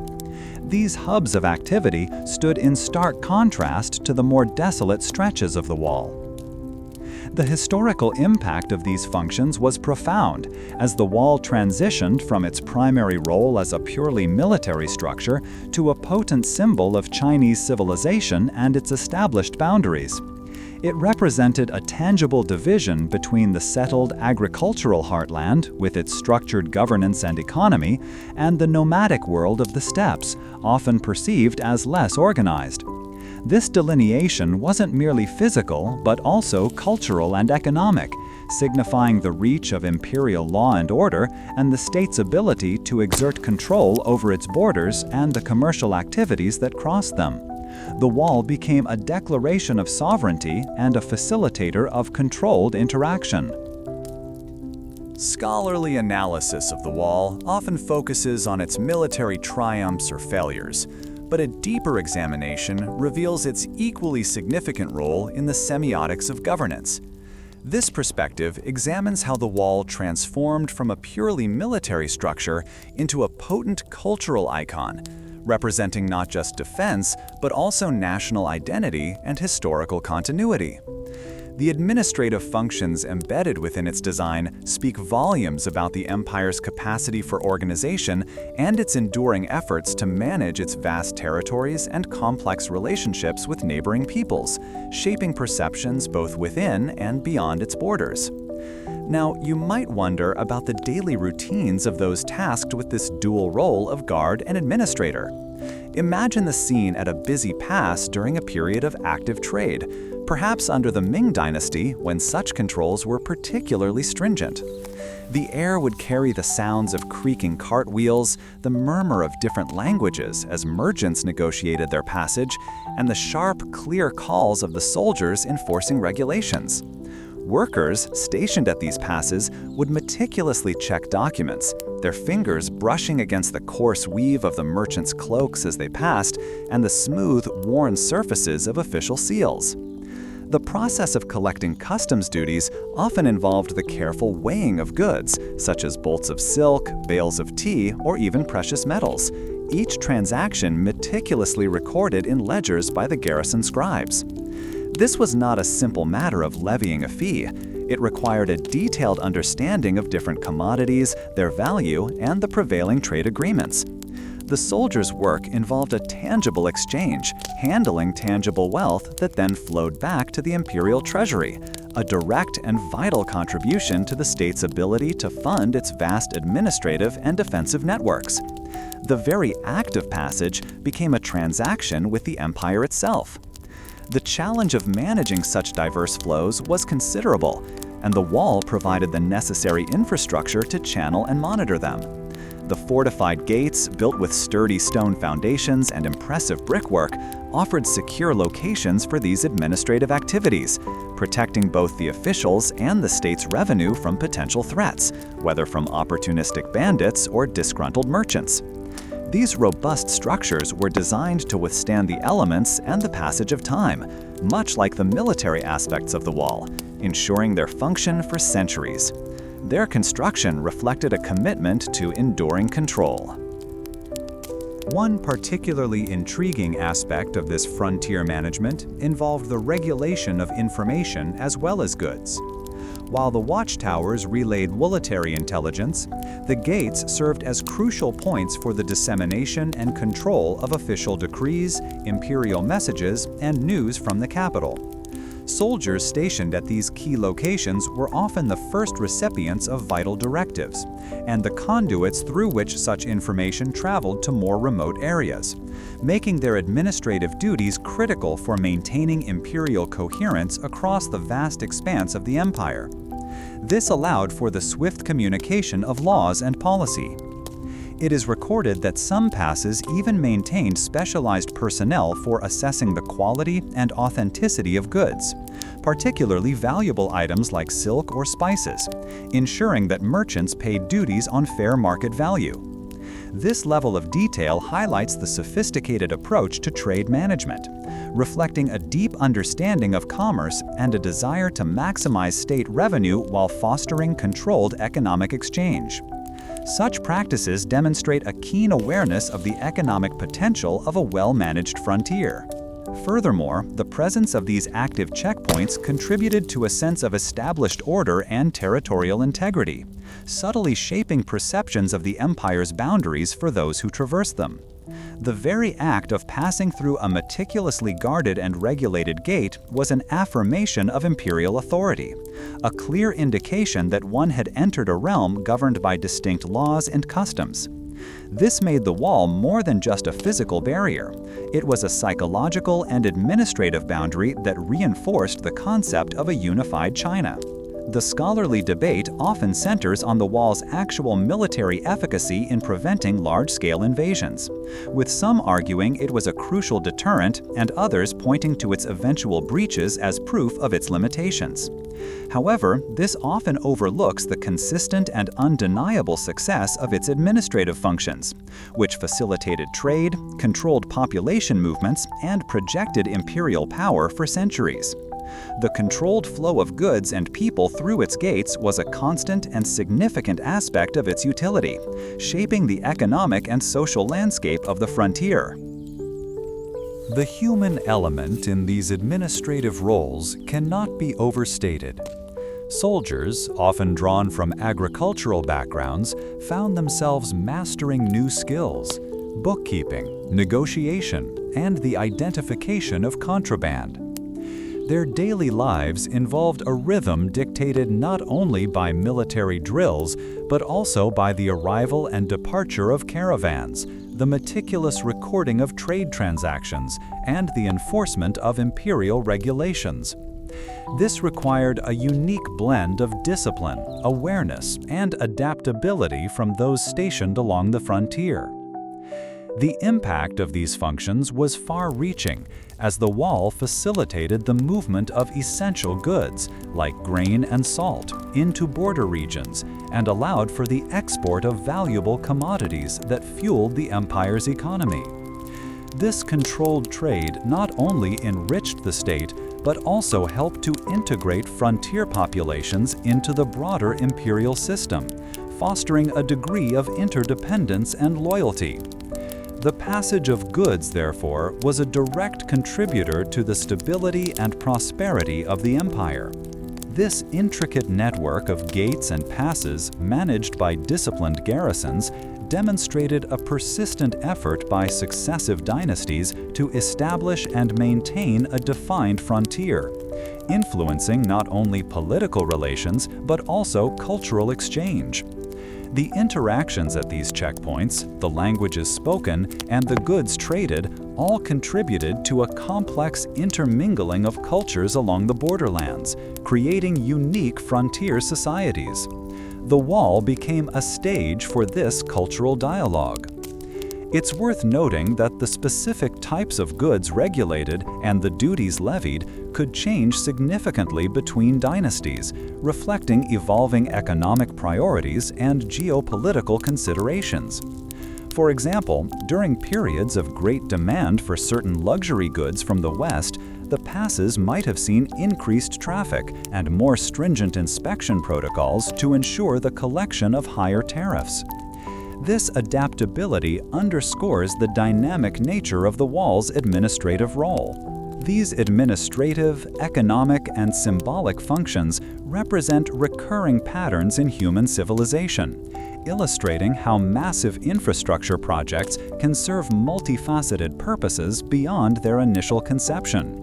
These hubs of activity stood in stark contrast to the more desolate stretches of the wall. The historical impact of these functions was profound, as the wall transitioned from its primary role as a purely military structure to a potent symbol of Chinese civilization and its established boundaries. It represented a tangible division between the settled agricultural heartland, with its structured governance and economy, and the nomadic world of the steppes, often perceived as less organized. This delineation wasn't merely physical, but also cultural and economic, signifying the reach of imperial law and order and the state's ability to exert control over its borders and the commercial activities that crossed them. The wall became a declaration of sovereignty and a facilitator of controlled interaction. Scholarly analysis of the wall often focuses on its military triumphs or failures, but a deeper examination reveals its equally significant role in the semiotics of governance. This perspective examines how the wall transformed from a purely military structure into a potent cultural icon, representing not just defense, but also national identity and historical continuity. The administrative functions embedded within its design speak volumes about the empire's capacity for organization and its enduring efforts to manage its vast territories and complex relationships with neighboring peoples, shaping perceptions both within and beyond its borders. Now, you might wonder about the daily routines of those tasked with this dual role of guard and administrator. Imagine the scene at a busy pass during a period of active trade, perhaps under the Ming Dynasty when such controls were particularly stringent. The air would carry the sounds of creaking cartwheels, the murmur of different languages as merchants negotiated their passage, and the sharp, clear calls of the soldiers enforcing regulations. Workers stationed at these passes would meticulously check documents, their fingers brushing against the coarse weave of the merchants' cloaks as they passed and the smooth, worn surfaces of official seals. The process of collecting customs duties often involved the careful weighing of goods, such as bolts of silk, bales of tea, or even precious metals, each transaction meticulously recorded in ledgers by the garrison scribes. This was not a simple matter of levying a fee. It required a detailed understanding of different commodities, their value, and the prevailing trade agreements. The soldiers' work involved a tangible exchange, handling tangible wealth that then flowed back to the imperial treasury, a direct and vital contribution to the state's ability to fund its vast administrative and defensive networks. The very act of passage became a transaction with the empire itself. The challenge of managing such diverse flows was considerable, and the wall provided the necessary infrastructure to channel and monitor them. The fortified gates, built with sturdy stone foundations and impressive brickwork, offered secure locations for these administrative activities, protecting both the officials and the state's revenue from potential threats, whether from opportunistic bandits or disgruntled merchants. These robust structures were designed to withstand the elements and the passage of time, much like the military aspects of the wall, ensuring their function for centuries. Their construction reflected a commitment to enduring control. One particularly intriguing aspect of this frontier management involved the regulation of information as well as goods. While the watchtowers relayed military intelligence, the gates served as crucial points for the dissemination and control of official decrees, imperial messages, and news from the capital. Soldiers stationed at these key locations were often the first recipients of vital directives, and the conduits through which such information traveled to more remote areas, making their administrative duties critical for maintaining imperial coherence across the vast expanse of the empire. This allowed for the swift communication of laws and policy. It is recorded that some passes even maintained specialized personnel for assessing the quality and authenticity of goods, particularly valuable items like silk or spices, ensuring that merchants paid duties on fair market value. This level of detail highlights the sophisticated approach to trade management, reflecting a deep understanding of commerce and a desire to maximize state revenue while fostering controlled economic exchange. Such practices demonstrate a keen awareness of the economic potential of a well-managed frontier. Furthermore, the presence of these active checkpoints contributed to a sense of established order and territorial integrity, subtly shaping perceptions of the empire's boundaries for those who traverse them. The very act of passing through a meticulously guarded and regulated gate was an affirmation of imperial authority, a clear indication that one had entered a realm governed by distinct laws and customs. This made the wall more than just a physical barrier. It was a psychological and administrative boundary that reinforced the concept of a unified China. The scholarly debate often centers on the wall's actual military efficacy in preventing large-scale invasions, with some arguing it was a crucial deterrent and others pointing to its eventual breaches as proof of its limitations. However, this often overlooks the consistent and undeniable success of its administrative functions, which facilitated trade, controlled population movements, and projected imperial power for centuries. The controlled flow of goods and people through its gates was a constant and significant aspect of its utility, shaping the economic and social landscape of the frontier. The human element in these administrative roles cannot be overstated. Soldiers, often drawn from agricultural backgrounds, found themselves mastering new skills: bookkeeping, negotiation, and the identification of contraband. Their daily lives involved a rhythm dictated not only by military drills, but also by the arrival and departure of caravans, the meticulous recording of trade transactions, and the enforcement of imperial regulations. This required a unique blend of discipline, awareness, and adaptability from those stationed along the frontier. The impact of these functions was far-reaching, as the wall facilitated the movement of essential goods, like grain and salt, into border regions, and allowed for the export of valuable commodities that fueled the empire's economy. This controlled trade not only enriched the state, but also helped to integrate frontier populations into the broader imperial system, fostering a degree of interdependence and loyalty. The passage of goods, therefore, was a direct contributor to the stability and prosperity of the empire. This intricate network of gates and passes, managed by disciplined garrisons, demonstrated a persistent effort by successive dynasties to establish and maintain a defined frontier, influencing not only political relations but also cultural exchange. The interactions at these checkpoints, the languages spoken, and the goods traded all contributed to a complex intermingling of cultures along the borderlands, creating unique frontier societies. The wall became a stage for this cultural dialogue. It's worth noting that the specific types of goods regulated and the duties levied could change significantly between dynasties, reflecting evolving economic priorities and geopolitical considerations. For example, during periods of great demand for certain luxury goods from the West, the passes might have seen increased traffic and more stringent inspection protocols to ensure the collection of higher tariffs. This adaptability underscores the dynamic nature of the wall's administrative role. These administrative, economic, and symbolic functions represent recurring patterns in human civilization, illustrating how massive infrastructure projects can serve multifaceted purposes beyond their initial conception.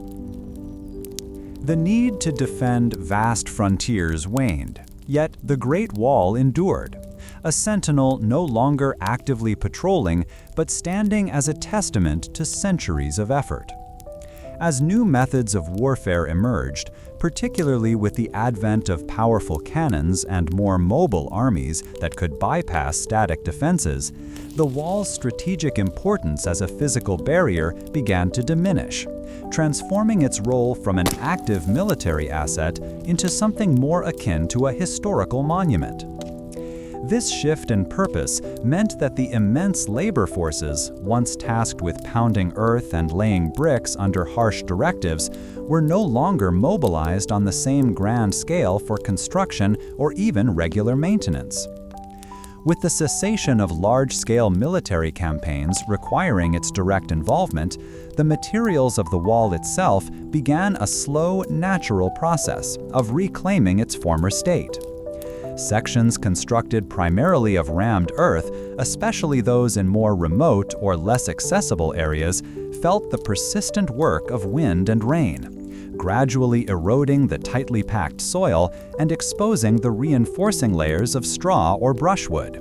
The need to defend vast frontiers waned, yet the Great Wall endured. A sentinel no longer actively patrolling, but standing as a testament to centuries of effort. As new methods of warfare emerged, particularly with the advent of powerful cannons and more mobile armies that could bypass static defenses, the wall's strategic importance as a physical barrier began to diminish, transforming its role from an active military asset into something more akin to a historical monument. This shift in purpose meant that the immense labor forces, once tasked with pounding earth and laying bricks under harsh directives, were no longer mobilized on the same grand scale for construction or even regular maintenance. With the cessation of large-scale military campaigns requiring its direct involvement, the materials of the wall itself began a slow, natural process of reclaiming its former state. Sections constructed primarily of rammed earth, especially those in more remote or less accessible areas, felt the persistent work of wind and rain, gradually eroding the tightly packed soil and exposing the reinforcing layers of straw or brushwood.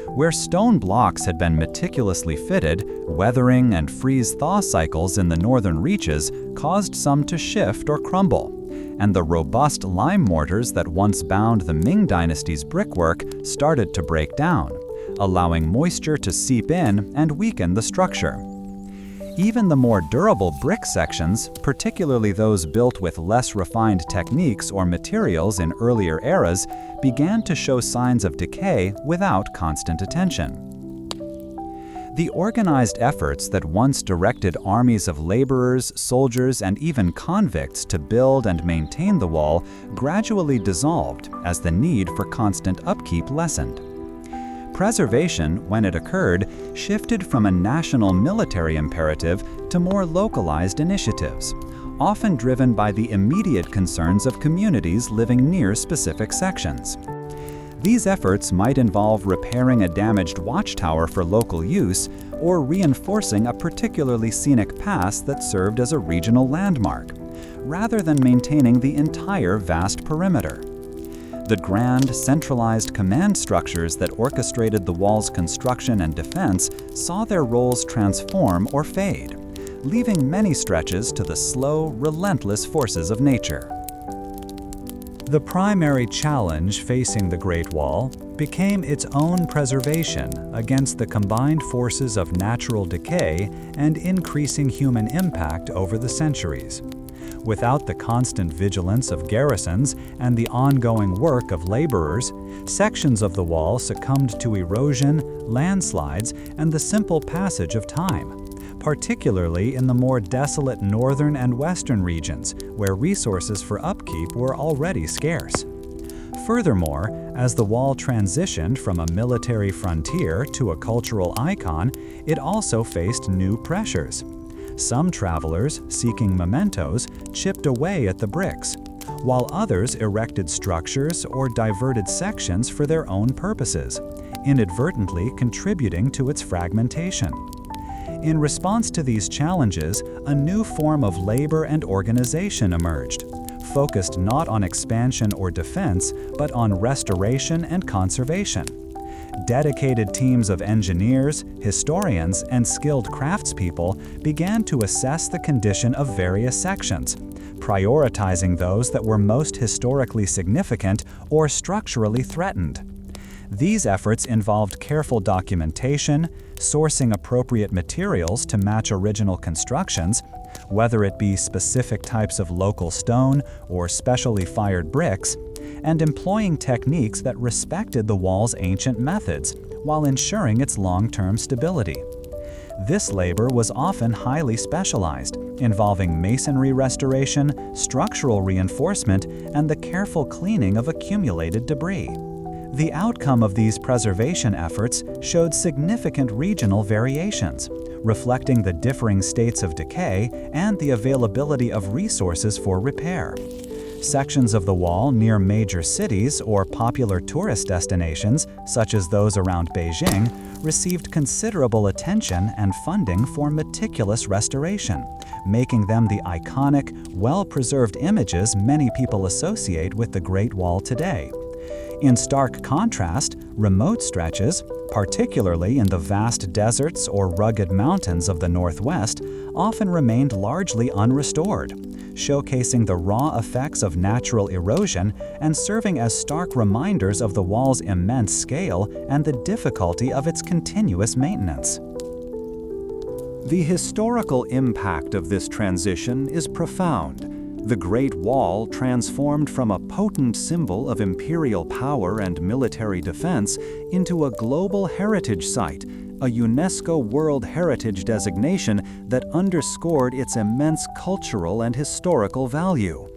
Where stone blocks had been meticulously fitted, weathering and freeze-thaw cycles in the northern reaches caused some to shift or crumble, and the robust lime mortars that once bound the Ming Dynasty's brickwork started to break down, allowing moisture to seep in and weaken the structure. Even the more durable brick sections, particularly those built with less refined techniques or materials in earlier eras, began to show signs of decay without constant attention. The organized efforts that once directed armies of laborers, soldiers, and even convicts to build and maintain the wall gradually dissolved as the need for constant upkeep lessened. Preservation, when it occurred, shifted from a national military imperative to more localized initiatives, often driven by the immediate concerns of communities living near specific sections. These efforts might involve repairing a damaged watchtower for local use or reinforcing a particularly scenic pass that served as a regional landmark, rather than maintaining the entire vast perimeter. The grand, centralized command structures that orchestrated the wall's construction and defense saw their roles transform or fade, leaving many stretches to the slow, relentless forces of nature. The primary challenge facing the Great Wall became its own preservation against the combined forces of natural decay and increasing human impact over the centuries. Without the constant vigilance of garrisons and the ongoing work of laborers, sections of the wall succumbed to erosion, landslides, and the simple passage of time, particularly in the more desolate northern and western regions, where resources for upkeep were already scarce. Furthermore, as the wall transitioned from a military frontier to a cultural icon, it also faced new pressures. Some travelers, seeking mementos, chipped away at the bricks, while others erected structures or diverted sections for their own purposes, inadvertently contributing to its fragmentation. In response to these challenges, a new form of labor and organization emerged, focused not on expansion or defense, but on restoration and conservation. Dedicated teams of engineers, historians, and skilled craftspeople began to assess the condition of various sections, prioritizing those that were most historically significant or structurally threatened. These efforts involved careful documentation, sourcing appropriate materials to match original constructions, whether it be specific types of local stone or specially fired bricks, and employing techniques that respected the wall's ancient methods while ensuring its long-term stability. This labor was often highly specialized, involving masonry restoration, structural reinforcement, and the careful cleaning of accumulated debris. The outcome of these preservation efforts showed significant regional variations, reflecting the differing states of decay and the availability of resources for repair. Sections of the wall near major cities or popular tourist destinations, such as those around Beijing, received considerable attention and funding for meticulous restoration, making them the iconic, well-preserved images many people associate with the Great Wall today. In stark contrast, remote stretches, particularly in the vast deserts or rugged mountains of the Northwest, often remained largely unrestored, showcasing the raw effects of natural erosion and serving as stark reminders of the wall's immense scale and the difficulty of its continuous maintenance. The historical impact of this transition is profound. The Great Wall transformed from a potent symbol of imperial power and military defense into a global heritage site, a UNESCO World Heritage designation that underscored its immense cultural and historical value.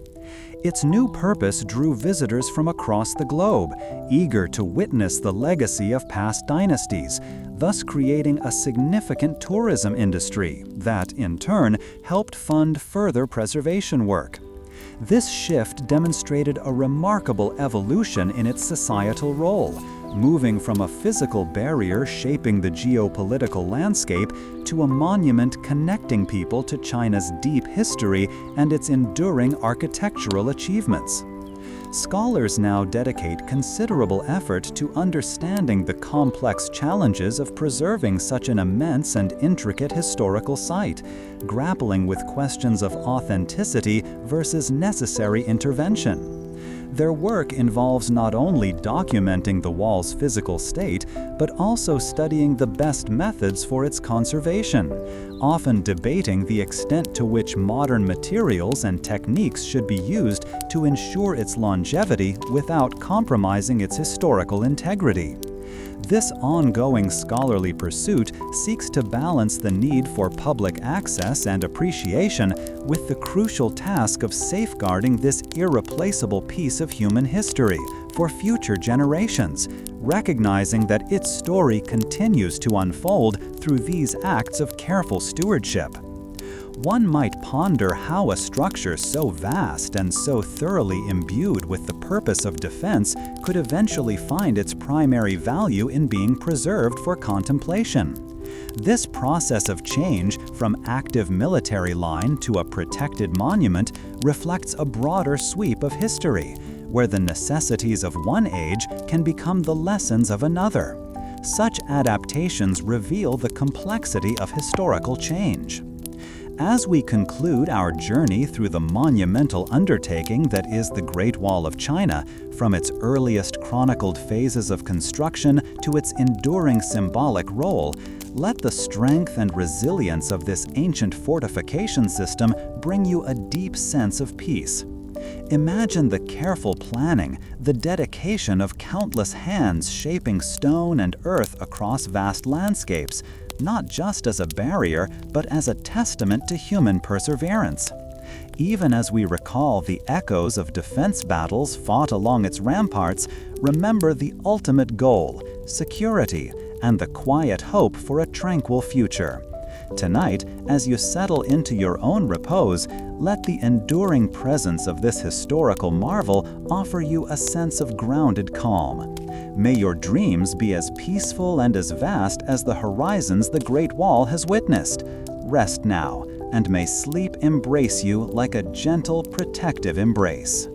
Its new purpose drew visitors from across the globe, eager to witness the legacy of past dynasties, thus creating a significant tourism industry that, in turn, helped fund further preservation work. This shift demonstrated a remarkable evolution in its societal role, moving from a physical barrier shaping the geopolitical landscape to a monument connecting people to China's deep history and its enduring architectural achievements. Scholars now dedicate considerable effort to understanding the complex challenges of preserving such an immense and intricate historical site, grappling with questions of authenticity versus necessary intervention. Their work involves not only documenting the wall's physical state, but also studying the best methods for its conservation, often debating the extent to which modern materials and techniques should be used to ensure its longevity without compromising its historical integrity. This ongoing scholarly pursuit seeks to balance the need for public access and appreciation with the crucial task of safeguarding this irreplaceable piece of human history for future generations, recognizing that its story continues to unfold through these acts of careful stewardship. One might ponder how a structure so vast and so thoroughly imbued with the purpose of defense could eventually find its primary value in being preserved for contemplation. This process of change from active military line to a protected monument reflects a broader sweep of history, where the necessities of one age can become the lessons of another. Such adaptations reveal the complexity of historical change. As we conclude our journey through the monumental undertaking that is the Great Wall of China, from its earliest chronicled phases of construction to its enduring symbolic role, let the strength and resilience of this ancient fortification system bring you a deep sense of peace. Imagine the careful planning, the dedication of countless hands shaping stone and earth across vast landscapes, not just as a barrier, but as a testament to human perseverance. Even as we recall the echoes of defense battles fought along its ramparts, remember the ultimate goal, security, and the quiet hope for a tranquil future. Tonight, as you settle into your own repose, let the enduring presence of this historical marvel offer you a sense of grounded calm. May your dreams be as peaceful and as vast as the horizons the Great Wall has witnessed. Rest now, and may sleep embrace you like a gentle, protective embrace.